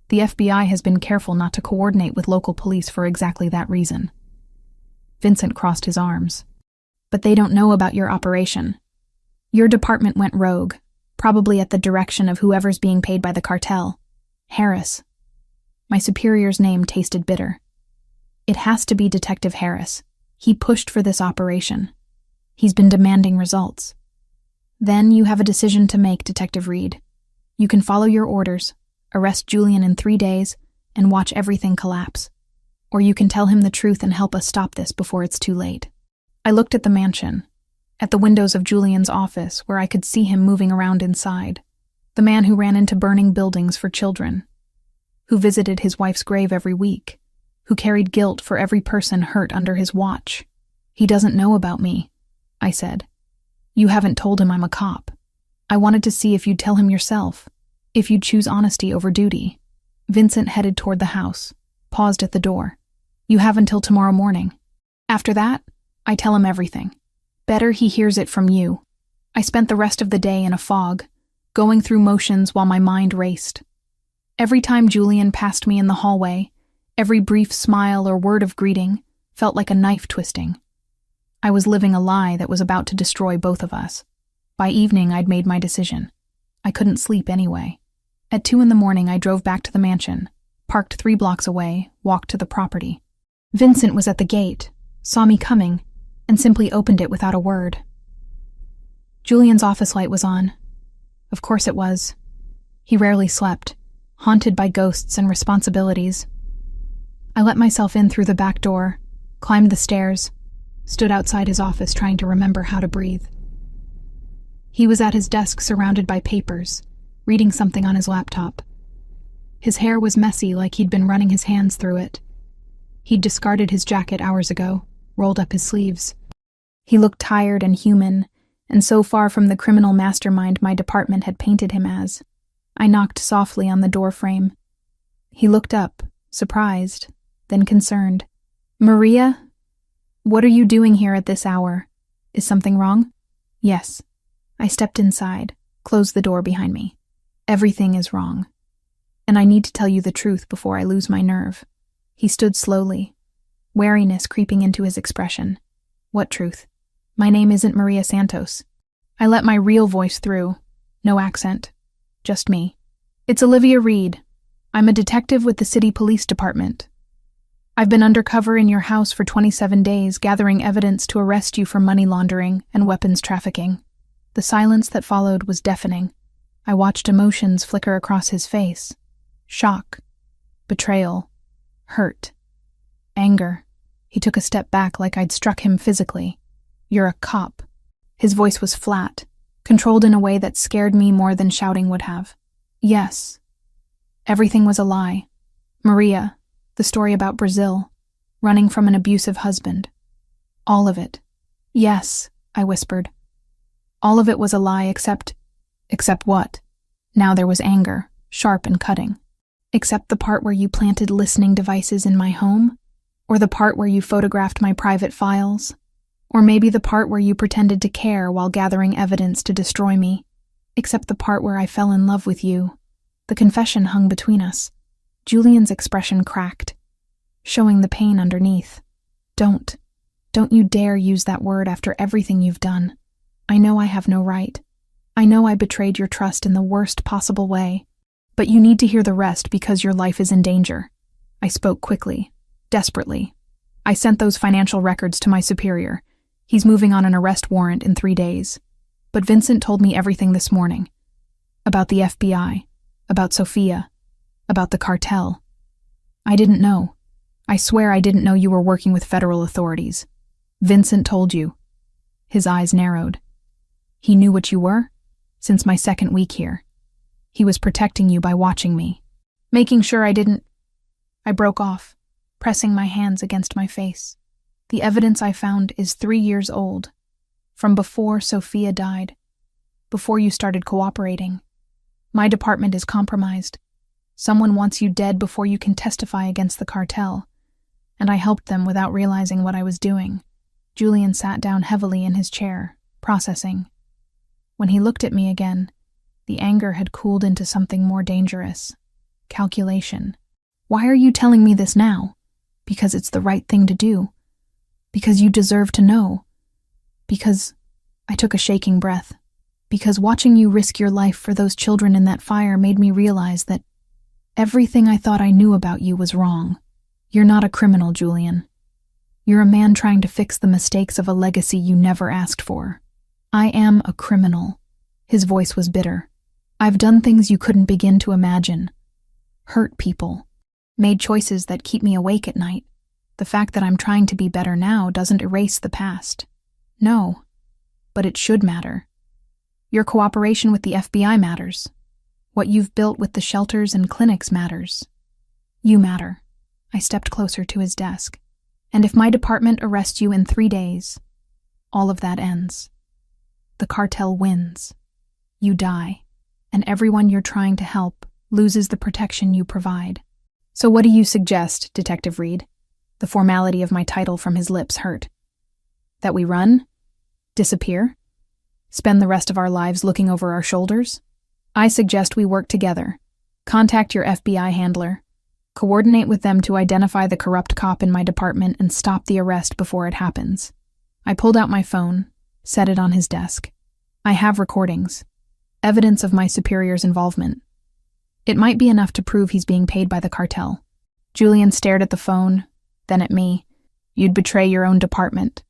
S1: The FBI has been careful not to coordinate with local police for exactly that reason. Vincent crossed his arms. But they don't know about your operation. Your department went rogue, probably at the direction of whoever's being paid by the cartel. Harris. My superior's name tasted bitter. It has to be Detective Harris. He pushed for this operation. He's been demanding results. Then you have a decision to make, Detective Reed. You can follow your orders, arrest Julian in 3 days, and watch everything collapse. Or you can tell him the truth and help us stop this before it's too late. I looked at the mansion, at the windows of Julian's office where I could see him moving around inside, the man who ran into burning buildings for children, who visited his wife's grave every week, who carried guilt for every person hurt under his watch. He doesn't know about me, I said. You haven't told him I'm a cop. I wanted to see if you'd tell him yourself, if you'd choose honesty over duty. Vincent headed toward the house, paused at the door. You have until tomorrow morning. After that, I tell him everything. Better he hears it from you. I spent the rest of the day in a fog, going through motions while my mind raced. Every time Julian passed me in the hallway, every brief smile or word of greeting felt like a knife twisting. I was living a lie that was about to destroy both of us. By evening, I'd made my decision. I couldn't sleep anyway. At 2 a.m, I drove back to the mansion, parked 3 blocks away, walked to the property. Vincent was at the gate, saw me coming, and simply opened it without a word. Julian's office light was on. Of course it was. He rarely slept, haunted by ghosts and responsibilities. I let myself in through the back door, climbed the stairs, stood outside his office trying to remember how to breathe. He was at his desk surrounded by papers, reading something on his laptop. His hair was messy like he'd been running his hands through it. He'd discarded his jacket hours ago, rolled up his sleeves. He looked tired and human, and so far from the criminal mastermind my department had painted him as. I knocked softly on the door frame. He looked up, surprised, then concerned. Maria? What are you doing here at this hour? Is something wrong? Yes. I stepped inside, closed the door behind me. Everything is wrong. And I need to tell you the truth before I lose my nerve. He stood slowly, wariness creeping into his expression. What truth? My name isn't Maria Santos. I let my real voice through. No accent. Just me. It's Olivia Reed. I'm a detective with the city police department. I've been undercover in your house for 27 days, gathering evidence to arrest you for money laundering and weapons trafficking. The silence that followed was deafening. I watched emotions flicker across his face. Shock. Betrayal. Hurt. Anger. He took a step back like I'd struck him physically. You're a cop. His voice was flat, controlled in a way that scared me more than shouting would have. Yes. Everything was a lie. Maria, the story about Brazil, running from an abusive husband. All of it. Yes, I whispered. All of it was a lie except what? Now there was anger, sharp and cutting. Except the part where you planted listening devices in my home? Or the part where you photographed my private files? Or maybe the part where you pretended to care while gathering evidence to destroy me? Except the part where I fell in love with you. The confession hung between us. Julian's expression cracked, showing the pain underneath. Don't you dare use that word after everything you've done. I know I have no right. I know I betrayed your trust in the worst possible way. But you need to hear the rest because your life is in danger. I spoke quickly, desperately. I sent those financial records to my superior. He's moving on an arrest warrant in 3 days. But Vincent told me everything this morning. About the FBI, about Sophia, about the cartel. I didn't know. I swear I didn't know you were working with federal authorities. Vincent told you. His eyes narrowed. He knew what you were? Since my 2nd week here. He was protecting you by watching me. Making sure I didn't... I broke off, pressing my hands against my face. The evidence I found is 3 years old. From before Sophia died. Before you started cooperating. My department is compromised. Someone wants you dead before you can testify against the cartel. And I helped them without realizing what I was doing. Julian sat down heavily in his chair, processing. When he looked at me again, the anger had cooled into something more dangerous. Calculation. Why are you telling me this now? Because it's the right thing to do. Because you deserve to know. Because... I took a shaking breath. Because watching you risk your life for those children in that fire made me realize that everything I thought I knew about you was wrong. You're not a criminal, Julian. You're a man trying to fix the mistakes of a legacy you never asked for. I am a criminal. His voice was bitter. I've done things you couldn't begin to imagine. Hurt people. Made choices that keep me awake at night. The fact that I'm trying to be better now doesn't erase the past. No. But it should matter. Your cooperation with the FBI matters. What you've built with the shelters and clinics matters. You matter. I stepped closer to his desk. And if my department arrests you in 3 days, all of that ends. The cartel wins. You die. And everyone you're trying to help loses the protection you provide. So what do you suggest, Detective Reed? The formality of my title from his lips hurt. That we run? Disappear? Spend the rest of our lives looking over our shoulders? I suggest we work together. Contact your FBI handler. Coordinate with them to identify the corrupt cop in my department and stop the arrest before it happens. I pulled out my phone, set it on his desk. I have recordings. Evidence of my superior's involvement. It might be enough to prove he's being paid by the cartel. Julian stared at the phone, then at me. You'd betray your own department.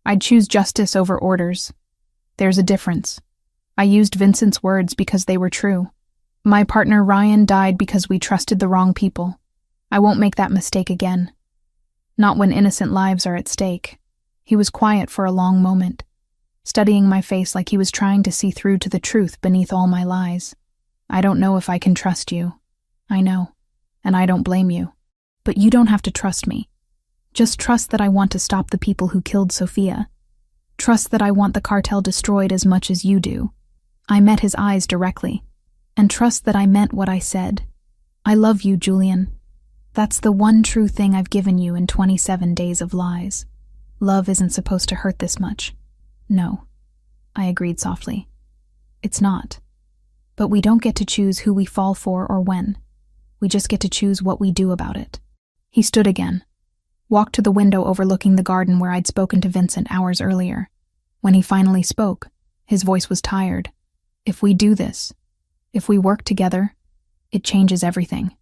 S1: I'd choose justice over orders. There's a difference. I used Vincent's words because they were true. My partner Ryan died because we trusted the wrong people. I won't make that mistake again. Not when innocent lives are at stake. He was quiet for a long moment, studying my face like he was trying to see through to the truth beneath all my lies. I don't know if I can trust you. I know, and I don't blame you. But you don't have to trust me. Just trust that I want to stop the people who killed Sophia. Trust that I want the cartel destroyed as much as you do. I met his eyes directly. And trust that I meant what I said. I love you, Julian. That's the one true thing I've given you in 27 days of lies. Love isn't supposed to hurt this much. No, I agreed softly. It's not. But we don't get to choose who we fall for or when. We just get to choose what we do about it. He stood again, walked to the window overlooking the garden where I'd spoken to Vincent hours earlier. When he finally spoke, his voice was tired. If we do this, if we work together, it changes everything.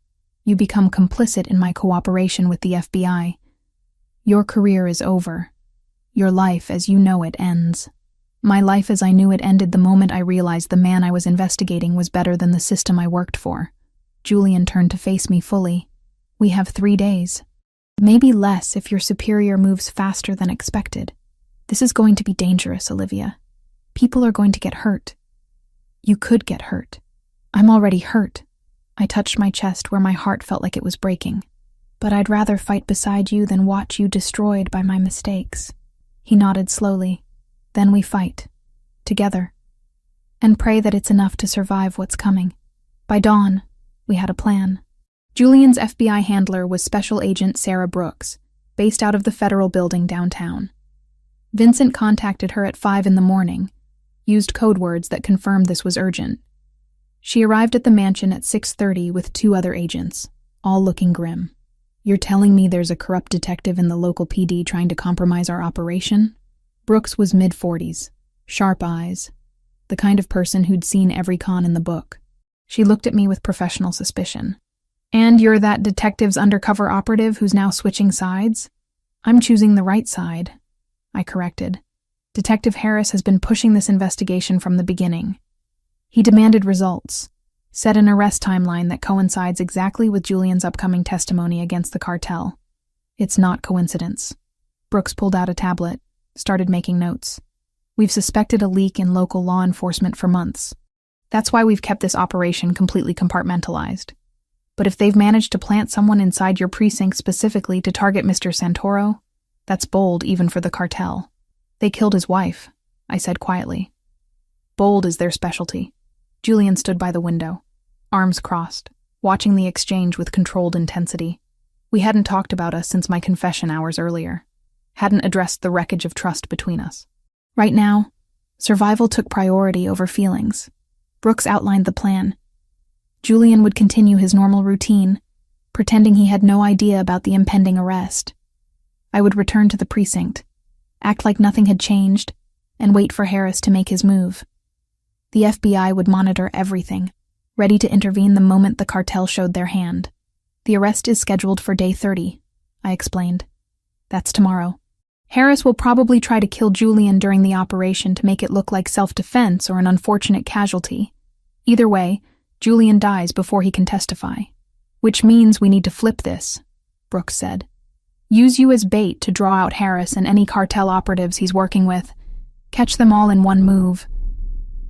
S1: You become complicit in my cooperation with the FBI. Your career is over. Your life as you know it ends. My life as I knew it ended the moment I realized the man I was investigating was better than the system I worked for. Julian turned to face me fully. We have 3 days. Maybe less if your superior moves faster than expected. This is going to be dangerous, Olivia. People are going to get hurt. You could get hurt. I'm already hurt. I touched my chest where my heart felt like it was breaking. But I'd rather fight beside you than watch you destroyed by my mistakes. He nodded slowly. Then we fight. Together. And pray that it's enough to survive what's coming. By dawn, we had a plan. Julian's FBI handler was Special Agent Sarah Brooks, based out of the federal building downtown. Vincent contacted her at 5 in the morning, used code words that confirmed this was urgent. She arrived at the mansion at 6:30 with 2 other agents, all looking grim. "You're telling me there's a corrupt detective in the local PD trying to compromise our operation?" Brooks was mid-40s, sharp eyes, the kind of person who'd seen every con in the book. She looked at me with professional suspicion. "And you're that detective's undercover operative who's now switching sides?" "I'm choosing the right side," I corrected. "Detective Harris has been pushing this investigation from the beginning. He demanded results, set an arrest timeline that coincides exactly with Julian's upcoming testimony against the cartel. It's not coincidence." Brooks pulled out a tablet, started making notes. "We've suspected a leak in local law enforcement for months. That's why we've kept this operation completely compartmentalized. But if they've managed to plant someone inside your precinct specifically to target Mr. Santoro, that's bold even for the cartel." "They killed his wife," I said quietly. "Bold is their specialty." Julian stood by the window, arms crossed, watching the exchange with controlled intensity. We hadn't talked about us since my confession hours earlier, hadn't addressed the wreckage of trust between us. Right now, survival took priority over feelings. Brooks outlined the plan. Julian would continue his normal routine, pretending he had no idea about the impending arrest. I would return to the precinct, act like nothing had changed, and wait for Harris to make his move. The FBI would monitor everything, ready to intervene the moment the cartel showed their hand. "The arrest is scheduled for day 30, I explained. "That's tomorrow. Harris will probably try to kill Julian during the operation to make it look like self-defense or an unfortunate casualty. Either way, Julian dies before he can testify. Which means we need to flip this," Brooks said. "Use you as bait to draw out Harris and any cartel operatives he's working with. Catch them all in one move."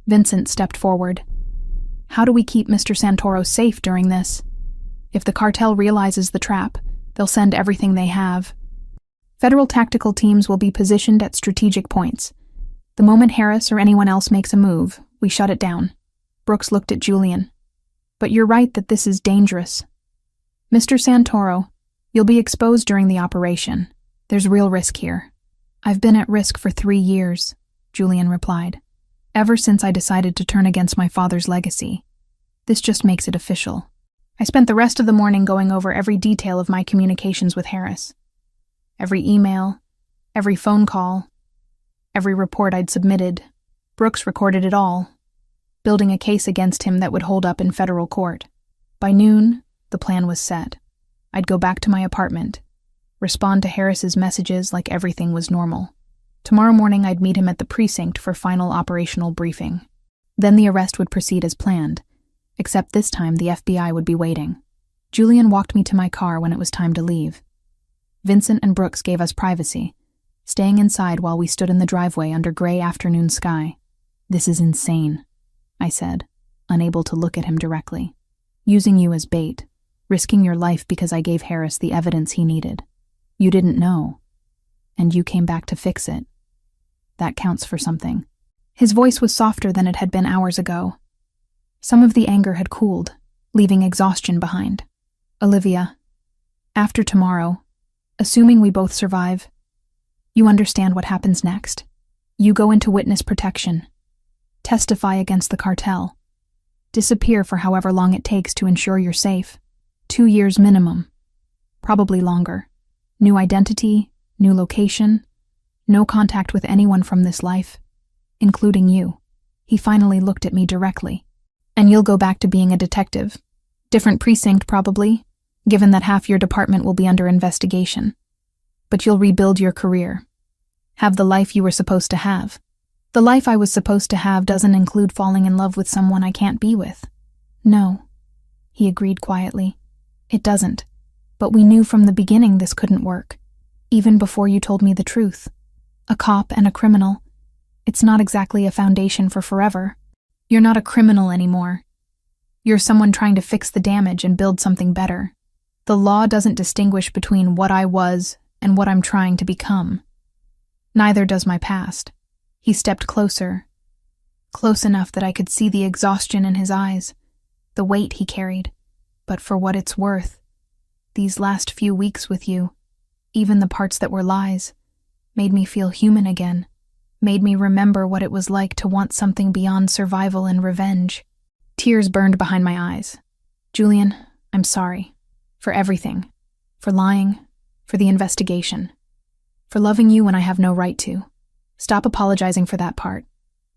S1: Vincent stepped forward. "How do we keep Mr. Santoro safe during this? If the cartel realizes the trap, they'll send everything they have. Federal tactical teams will be positioned at strategic points. The moment Harris or anyone else makes a move, we shut it down." Brooks looked at Julian. "But you're right that this is dangerous. Mr. Santoro, you'll be exposed during the operation. There's real risk here." "I've been at risk for 3 years," Julian replied. "Ever since I decided to turn against my father's legacy. This just makes it official." I spent the rest of the morning going over every detail of my communications with Harris. Every email, every phone call, every report I'd submitted. Brooks recorded it all, building a case against him that would hold up in federal court. By noon, the plan was set. I'd go back to my apartment, respond to Harris's messages like everything was normal. Tomorrow morning I'd meet him at the precinct for final operational briefing. Then the arrest would proceed as planned, except this time the FBI would be waiting. Julian walked me to my car when it was time to leave. Vincent and Brooks gave us privacy, staying inside while we stood in the driveway under gray afternoon sky. "This is insane," I said, unable to look at him directly. "Using you as bait, risking your life because I gave Harris the evidence he needed. You didn't know, and you came back to fix it. That counts for something." His voice was softer than it had been hours ago. Some of the anger had cooled, leaving exhaustion behind. "Olivia, after tomorrow, assuming we both survive, you understand what happens next. You go into witness protection, testify against the cartel, disappear for however long it takes to ensure you're safe. 2 years minimum, probably longer. New identity, new location, no contact with anyone from this life, including you." He finally looked at me directly. "And you'll go back to being a detective. Different precinct, probably, given that half your department will be under investigation. But you'll rebuild your career. Have the life you were supposed to have." "The life I was supposed to have doesn't include falling in love with someone I can't be with." "No," he agreed quietly. "It doesn't. But we knew from the beginning this couldn't work, even before you told me the truth. A cop and a criminal. It's not exactly a foundation for forever. You're not a criminal anymore. You're someone trying to fix the damage and build something better. The law doesn't distinguish between what I was and what I'm trying to become. Neither does my past." He stepped closer, close enough that I could see the exhaustion in his eyes, the weight he carried. "But for what it's worth, these last few weeks with you, even the parts that were lies, made me feel human again. made me remember what it was like to want something beyond survival and revenge. Tears burned behind my eyes. Julian, I'm sorry. For everything. For lying. For the investigation. For loving you when I have no right to. Stop apologizing for that part.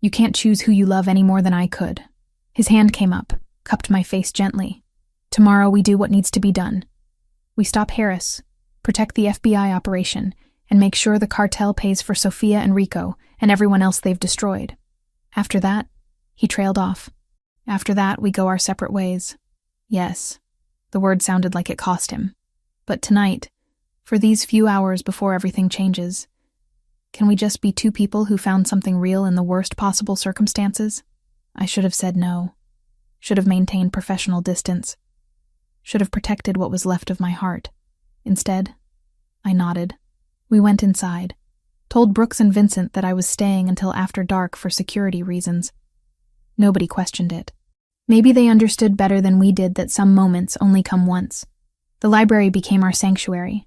S1: You can't choose who you love any more than I could. His hand came up, cupped my face gently. Tomorrow we do what needs to be done. We stop Harris, protect the FBI operation, and make sure the cartel pays for Sophia and Rico and everyone else they've destroyed. After that, he trailed off. After that, we go our separate ways. Yes, the word sounded like it cost him. But tonight, for these few hours before everything changes, can we just be two people who found something real in the worst possible circumstances? I should have said no. Should have maintained professional distance. Should have protected what was left of my heart. Instead, I nodded. We went inside. Told Brooks and Vincent that I was staying until after dark for security reasons. Nobody questioned it. Maybe they understood better than we did that some moments only come once. The library became our sanctuary.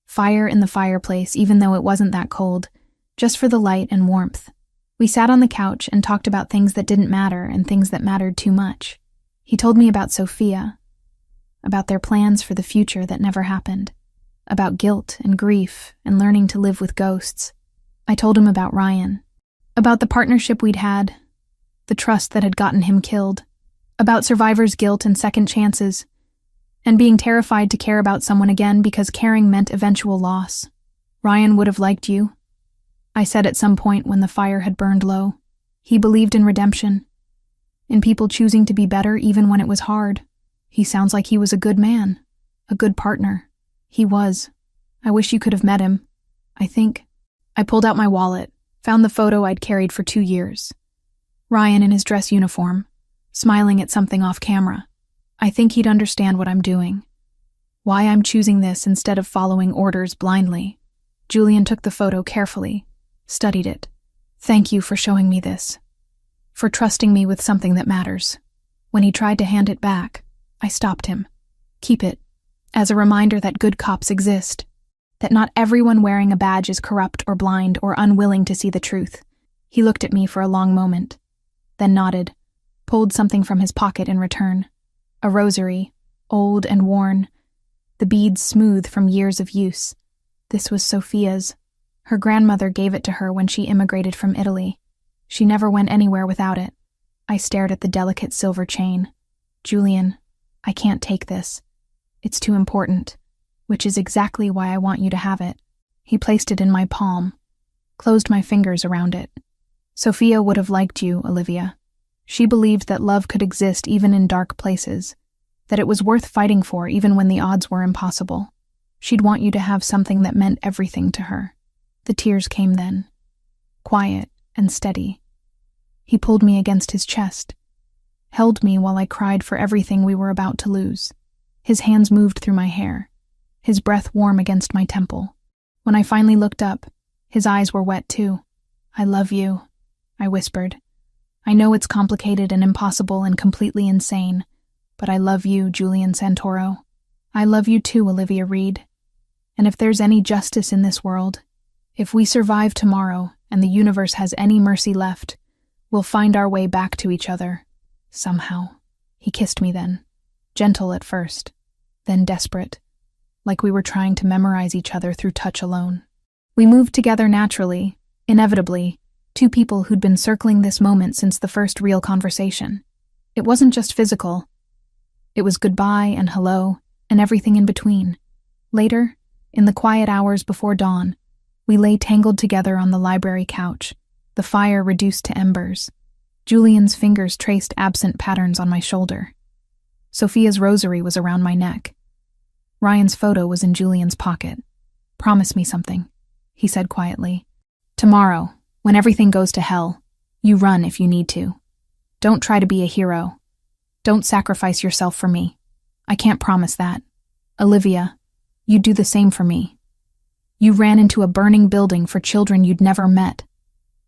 S1: Fire in the fireplace, even though it wasn't that cold, just for the light and warmth. We sat on the couch and talked about things that didn't matter and things that mattered too much. He told me about Sophia, about their plans for the future that never happened, about guilt and grief and learning to live with ghosts. I told him about Ryan, about the partnership we'd had, the trust that had gotten him killed, about survivor's guilt and second chances, and being terrified to care about someone again because caring meant eventual loss. Ryan would have liked you, I said at some point when the fire had burned low. He believed in redemption, in people choosing to be better even when it was hard. He sounds like he was a good man, a good partner. He was. I wish you could have met him. I pulled out my wallet, found the photo I'd carried for 2 years. Ryan in his dress uniform, smiling at something off camera. I think he'd understand what I'm doing. Why I'm choosing this instead of following orders blindly. Julian took the photo carefully, studied it. Thank you for showing me this. For trusting me with something that matters. When he tried to hand it back, I stopped him. Keep it, as a reminder that good cops exist, that not everyone wearing a badge is corrupt or blind or unwilling to see the truth. He looked at me for a long moment, then nodded, pulled something from his pocket in return. A rosary, old and worn, the beads smooth from years of use. This was Sophia's. Her grandmother gave it to her when she immigrated from Italy. She never went anywhere without it. I stared at the delicate silver chain. Julian, I can't take this. It's too important, which is exactly why I want you to have it. He placed it in my palm, closed my fingers around it. Sophia would have liked you, Olivia. She believed that love could exist even in dark places, that it was worth fighting for even when the odds were impossible. She'd want you to have something that meant everything to her. The tears came then, quiet and steady. He pulled me against his chest, held me while I cried for everything we were about to lose. His hands moved through my hair, his breath warm against my temple. When I finally looked up, his eyes were wet too. I love you, I whispered. I know it's complicated and impossible and completely insane, but I love you, Julian Santoro. I love you too, Olivia Reed. And if there's any justice in this world, if we survive tomorrow and the universe has any mercy left, we'll find our way back to each other. Somehow. He kissed me then, gentle at first, then desperate, like we were trying to memorize each other through touch alone. We moved together naturally, inevitably, two people who'd been circling this moment since the first real conversation. It wasn't just physical. It was goodbye and hello, and everything in between. Later, in the quiet hours before dawn, we lay tangled together on the library couch, the fire reduced to embers. Julian's fingers traced absent patterns on my shoulder. Sophia's rosary was around my neck. Ryan's photo was in Julian's pocket. Promise me something, he said quietly. Tomorrow, when everything goes to hell, you run if you need to. Don't try to be a hero. Don't sacrifice yourself for me. I can't promise that. Olivia, you'd do the same for me. You ran into a burning building for children you'd never met.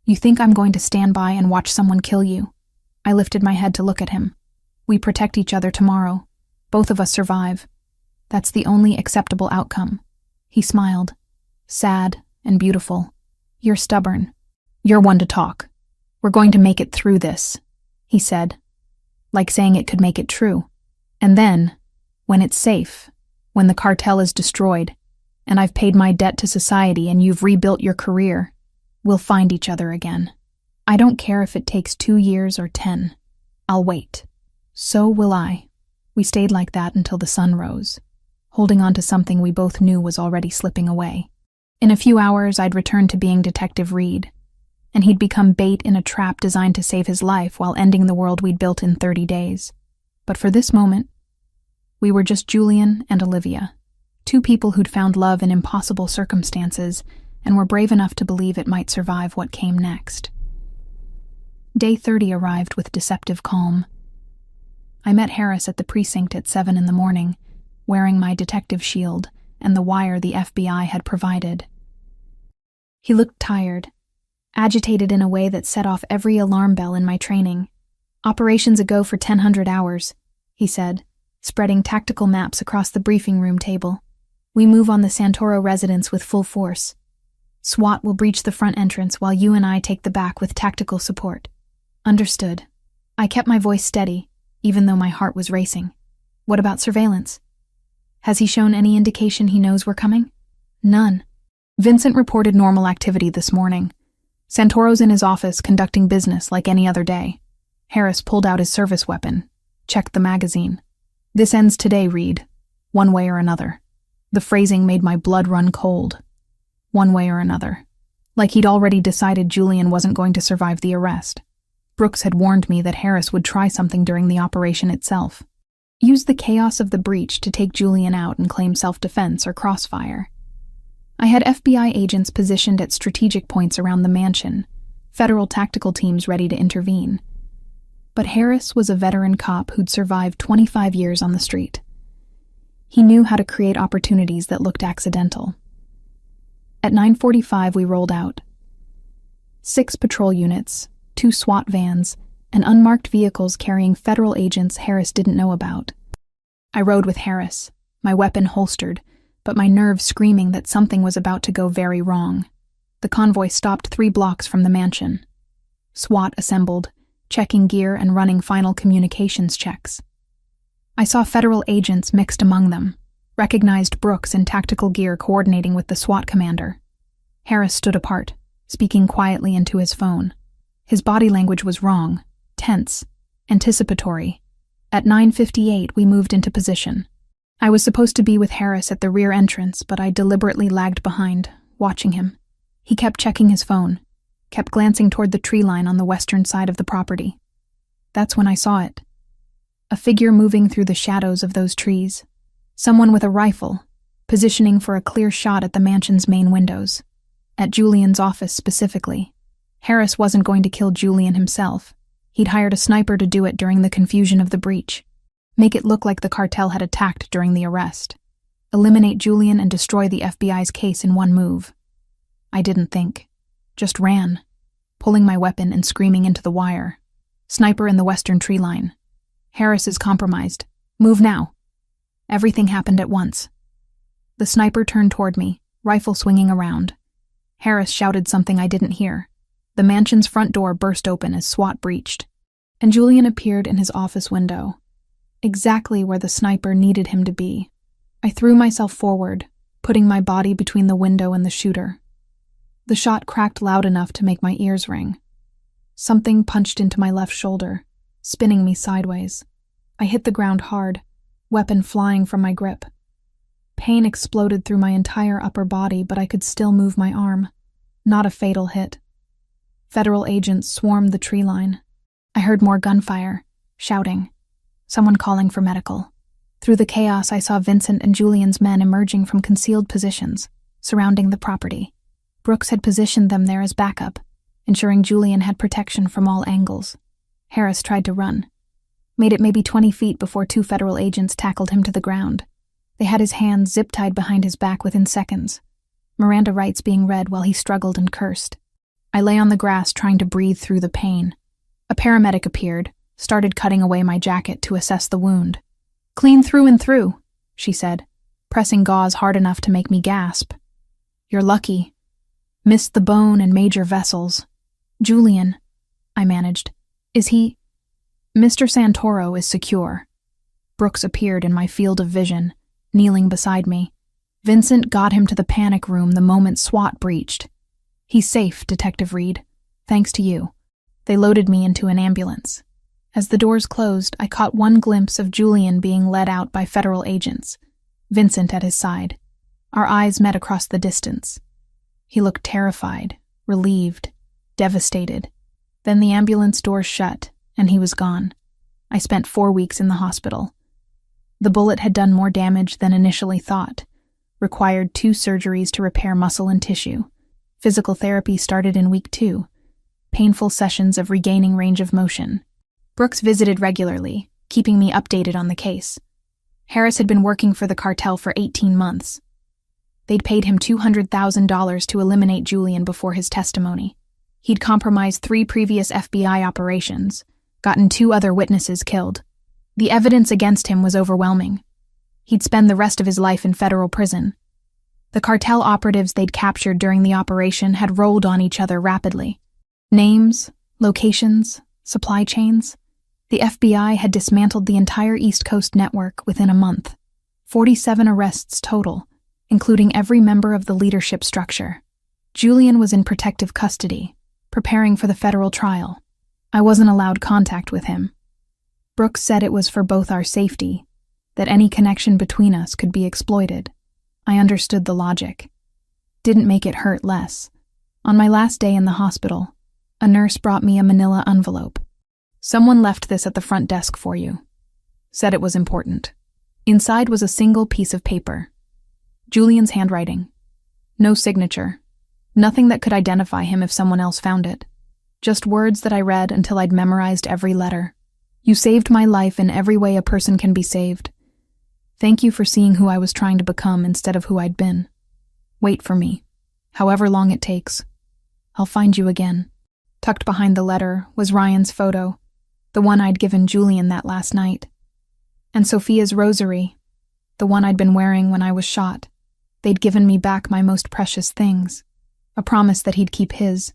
S1: You think I'm going to stand by and watch someone kill you? I lifted my head to look at him. We protect each other tomorrow. Both of us survive. That's the only acceptable outcome. He smiled, sad and beautiful. You're stubborn. "You're one to talk. We're going to make it through this," he said, like saying it could make it true. "And then, when it's safe, when the cartel is destroyed, and I've paid my debt to society and you've rebuilt your career, we'll find each other again. I don't care if it takes 2 years or 10. I'll wait." "So will I." We stayed like that until the sun rose, holding on to something we both knew was already slipping away. In a few hours, I'd returned to being Detective Reed, and he'd become bait in a trap designed to save his life while ending the world we'd built in 30 days. But for this moment, we were just Julian and Olivia, 2 people who'd found love in impossible circumstances and were brave enough to believe it might survive what came next. Day 30 arrived with deceptive calm. I met Harris at the precinct at 7 in the morning, wearing my detective shield and the wire the FBI had provided. He looked tired, agitated in a way that set off every alarm bell in my training. "Operations a go for 1000 hours, he said, spreading tactical maps across the briefing room table. "We move on the Santoro residence with full force. SWAT will breach the front entrance while you and I take the back with tactical support." "Understood." I kept my voice steady, even though my heart was racing. "What about surveillance? Has he shown any indication he knows we're coming?" "None." Vincent reported normal activity this morning. Santoro's in his office conducting business like any other day. Harris pulled out his service weapon, checked the magazine. "This ends today, Reed. One way or another." The phrasing made my blood run cold. One way or another. Like he'd already decided Julian wasn't going to survive the arrest. Brooks had warned me that Harris would try something during the operation itself. Use the chaos of the breach to take Julian out and claim self-defense or crossfire. I had FBI agents positioned at strategic points around the mansion, federal tactical teams ready to intervene. But Harris was a veteran cop who'd survived 25 years on the street. He knew how to create opportunities that looked accidental. At 9:45 we rolled out. 6 patrol units, 2 SWAT vans, and unmarked vehicles carrying federal agents Harris didn't know about. I rode with Harris, my weapon holstered, but my nerves screaming that something was about to go very wrong. The convoy stopped 3 blocks from the mansion. SWAT assembled, checking gear and running final communications checks. I saw federal agents mixed among them, recognized Brooks in tactical gear coordinating with the SWAT commander. Harris stood apart, speaking quietly into his phone. His body language was wrong, tense, anticipatory. At 9:58 we moved into position. I was supposed to be with Harris at the rear entrance, but I deliberately lagged behind, watching him. He kept checking his phone, kept glancing toward the tree line on the western side of the property. That's when I saw it. A figure moving through the shadows of those trees. Someone with a rifle, positioning for a clear shot at the mansion's main windows. At Julian's office specifically. Harris wasn't going to kill Julian himself. He'd hired a sniper to do it during the confusion of the breach. Make it look like the cartel had attacked during the arrest. Eliminate Julian and destroy the FBI's case in one move. I didn't think. Just ran, pulling my weapon and screaming into the wire. "Sniper in the western tree line. Harris is compromised. Move now." Everything happened at once. The sniper turned toward me, rifle swinging around. Harris shouted something I didn't hear. The mansion's front door burst open as SWAT breached, and Julian appeared in his office window, exactly where the sniper needed him to be. I threw myself forward, putting my body between the window and the shooter. The shot cracked loud enough to make my ears ring. Something punched into my left shoulder, spinning me sideways. I hit the ground hard, weapon flying from my grip. Pain exploded through my entire upper body, but I could still move my arm. Not a fatal hit. Federal agents swarmed the tree line. I heard more gunfire, shouting, someone calling for medical. Through the chaos, I saw Vincent and Julian's men emerging from concealed positions, surrounding the property. Brooks had positioned them there as backup, ensuring Julian had protection from all angles. Harris tried to run. Made it maybe 20 feet before 2 federal agents tackled him to the ground. They had his hands zip-tied behind his back within seconds, Miranda rights being read while he struggled and cursed. I lay on the grass trying to breathe through the pain. A paramedic appeared, started cutting away my jacket to assess the wound. "Clean through and through," she said, pressing gauze hard enough to make me gasp. "You're lucky. Missed the bone and major vessels. Julian, I managed. Is he? Mr. Santoro is secure. Brooks appeared in my field of vision, kneeling beside me. Vincent got him to the panic room the moment SWAT breached. He's safe, Detective Reed. Thanks to you. They loaded me into an ambulance. As the doors closed, I caught one glimpse of Julian being led out by federal agents, Vincent at his side. Our eyes met across the distance. He looked terrified, relieved, devastated. Then the ambulance doors shut, and he was gone. I spent 4 weeks in the hospital. The bullet had done more damage than initially thought, required 2 surgeries to repair muscle and tissue. Physical therapy started in week 2, painful sessions of regaining range of motion. Brooks visited regularly, keeping me updated on the case. Harris had been working for the cartel for 18 months. They'd paid him $200,000 to eliminate Julian before his testimony. He'd compromised 3 previous FBI operations, gotten 2 other witnesses killed. The evidence against him was overwhelming. He'd spend the rest of his life in federal prison. The cartel operatives they'd captured during the operation had rolled on each other rapidly. Names, locations, supply chains. The FBI had dismantled the entire East Coast network within a month. 47 arrests total, including every member of the leadership structure. Julian was in protective custody, preparing for the federal trial. I wasn't allowed contact with him. Brooks said it was for both our safety, that any connection between us could be exploited. I understood the logic. Didn't make it hurt less. On my last day in the hospital, a nurse brought me a manila envelope. Someone left this at the front desk for you. Said it was important. Inside was a single piece of paper. Julian's handwriting. No signature. Nothing that could identify him if someone else found it. Just words that I read until I'd memorized every letter. You saved my life in every way a person can be saved. Thank you for seeing who I was trying to become instead of who I'd been. Wait for me. However long it takes. I'll find you again. Tucked behind the letter was Ryan's photo, the one I'd given Julian that last night. And Sophia's rosary, the one I'd been wearing when I was shot. They'd given me back my most precious things, a promise that he'd keep his.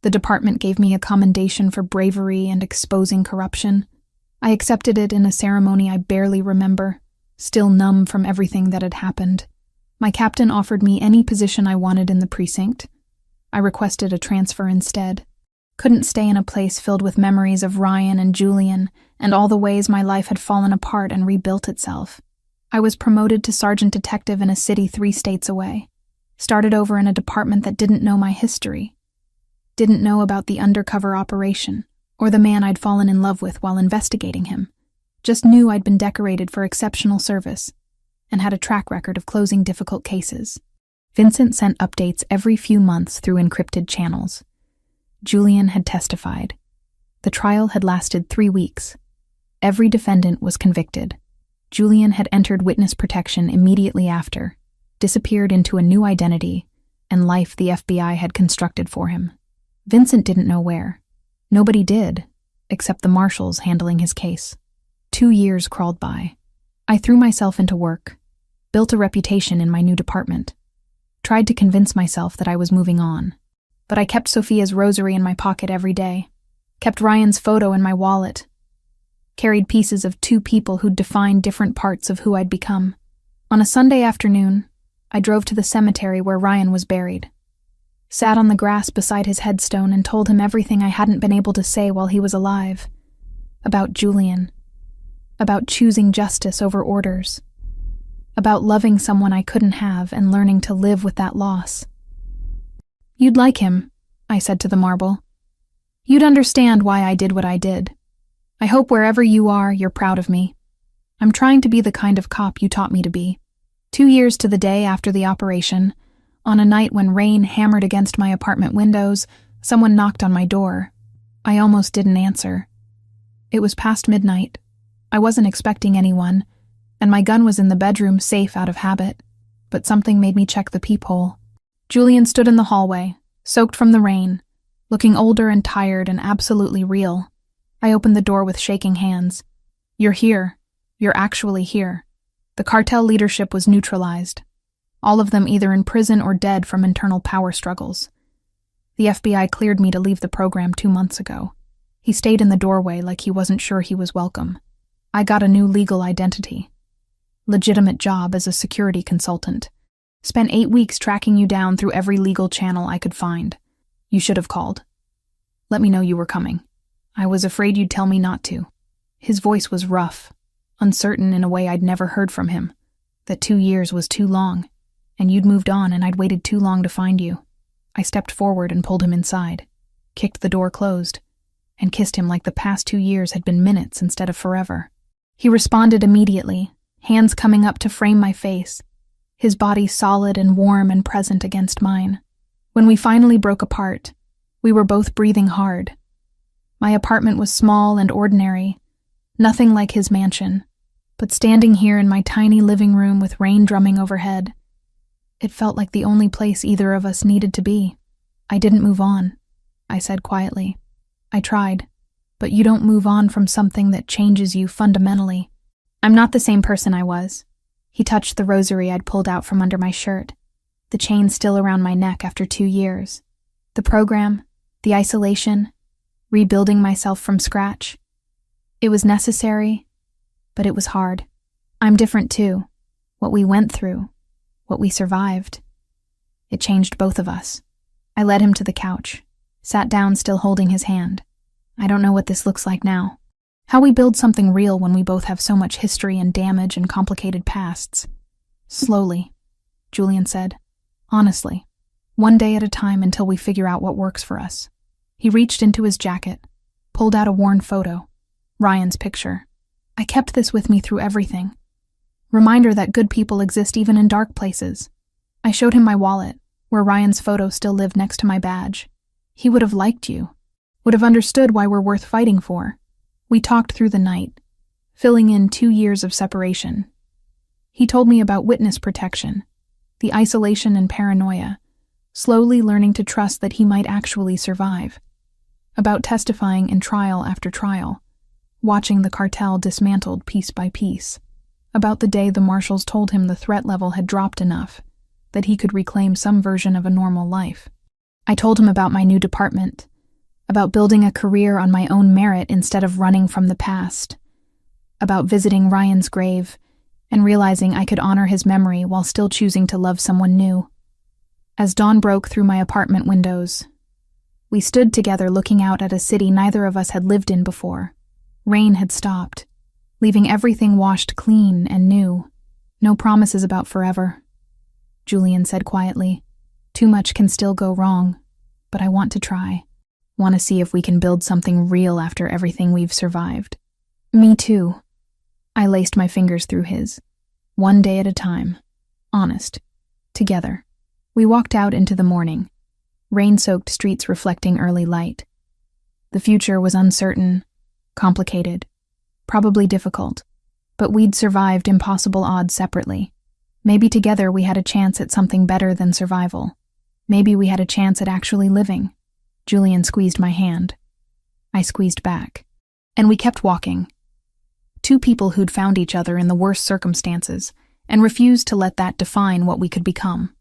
S1: The department gave me a commendation for bravery and exposing corruption. I accepted it in a ceremony I barely remember, still numb from everything that had happened. My captain offered me any position I wanted in the precinct. I requested a transfer instead. Couldn't stay in a place filled with memories of Ryan and Julian and all the ways my life had fallen apart and rebuilt itself. I was promoted to sergeant detective in a city 3 states away. Started over in a department that didn't know my history. Didn't know about the undercover operation or the man I'd fallen in love with while investigating him. Just knew I'd been decorated for exceptional service and had a track record of closing difficult cases. Vincent sent updates every few months through encrypted channels. Julian had testified. The trial had lasted 3 weeks. Every defendant was convicted. Julian had entered witness protection immediately after, disappeared into a new identity and life the FBI had constructed for him. Vincent didn't know where. Nobody did, except the marshals handling his case. 2 years crawled by. I threw myself into work, built a reputation in my new department, tried to convince myself that I was moving on. But I kept Sophia's rosary in my pocket every day, kept Ryan's photo in my wallet, carried pieces of 2 people who'd defined different parts of who I'd become. On a Sunday afternoon, I drove to the cemetery where Ryan was buried, sat on the grass beside his headstone and told him everything I hadn't been able to say while he was alive. About Julian, about choosing justice over orders, about loving someone I couldn't have and learning to live with that loss. You'd like him, I said to the marble. You'd understand why I did what I did. I hope wherever you are, you're proud of me. I'm trying to be the kind of cop you taught me to be. 2 years to the day after the operation, on a night when rain hammered against my apartment windows, someone knocked on my door. I almost didn't answer. It was past midnight. I wasn't expecting anyone, and my gun was in the bedroom, safe out of habit. But something made me check the peephole. Julian stood in the hallway, soaked from the rain, looking older and tired and absolutely real. I opened the door with shaking hands. You're here. You're actually here. The cartel leadership was neutralized. All of them either in prison or dead from internal power struggles. The FBI cleared me to leave the program 2 months ago. He stayed in the doorway like he wasn't sure he was welcome. I got a new legal identity. Legitimate job as a security consultant. Spent 8 weeks tracking you down through every legal channel I could find. You should have called. Let me know you were coming. I was afraid you'd tell me not to. His voice was rough, uncertain in a way I'd never heard from him. That 2 years was too long, and you'd moved on and I'd waited too long to find you. I stepped forward and pulled him inside, kicked the door closed, and kissed him like the past 2 years had been minutes instead of forever. He responded immediately, hands coming up to frame my face, his body solid and warm and present against mine. When we finally broke apart, we were both breathing hard. My apartment was small and ordinary, nothing like his mansion, but standing here in my tiny living room with rain drumming overhead, it felt like the only place either of us needed to be. I didn't move on, I said quietly. I tried, but you don't move on from something that changes you fundamentally. I'm not the same person I was. He touched the rosary I'd pulled out from under my shirt, the chain still around my neck after 2 years. The program, the isolation, rebuilding myself from scratch. It was necessary, but it was hard. I'm different too. What we went through, what we survived. It changed both of us. I led him to the couch, sat down still holding his hand. I don't know what this looks like now. How we build something real when we both have so much history and damage and complicated pasts. Slowly, Julian said. Honestly. One day at a time until we figure out what works for us. He reached into his jacket, pulled out a worn photo, Ryan's picture. I kept this with me through everything. Reminder that good people exist even in dark places. I showed him my wallet, where Ryan's photo still lived next to my badge. He would have liked you, would have understood why we're worth fighting for. We talked through the night, filling in 2 years of separation. He told me about witness protection, the isolation and paranoia, slowly learning to trust that he might actually survive. About testifying in trial after trial, watching the cartel dismantled piece by piece. About the day the marshals told him the threat level had dropped enough that he could reclaim some version of a normal life. I told him about my new department, about building a career on my own merit instead of running from the past, about visiting Ryan's grave and realizing I could honor his memory while still choosing to love someone new. As dawn broke through my apartment windows, we stood together looking out at a city neither of us had lived in before. Rain had stopped, leaving everything washed clean and new. No promises about forever, Julian said quietly. Too much can still go wrong, but I want to try. Want to see if we can build something real after everything we've survived. Me too. I laced my fingers through his. One day at a time. Honest. Together. We walked out into the morning, rain-soaked streets reflecting early light. The future was uncertain, complicated, probably difficult, but we'd survived impossible odds separately. Maybe together we had a chance at something better than survival. Maybe we had a chance at actually living. Julian squeezed my hand. I squeezed back. And we kept walking. Two people who'd found each other in the worst circumstances and refused to let that define what we could become.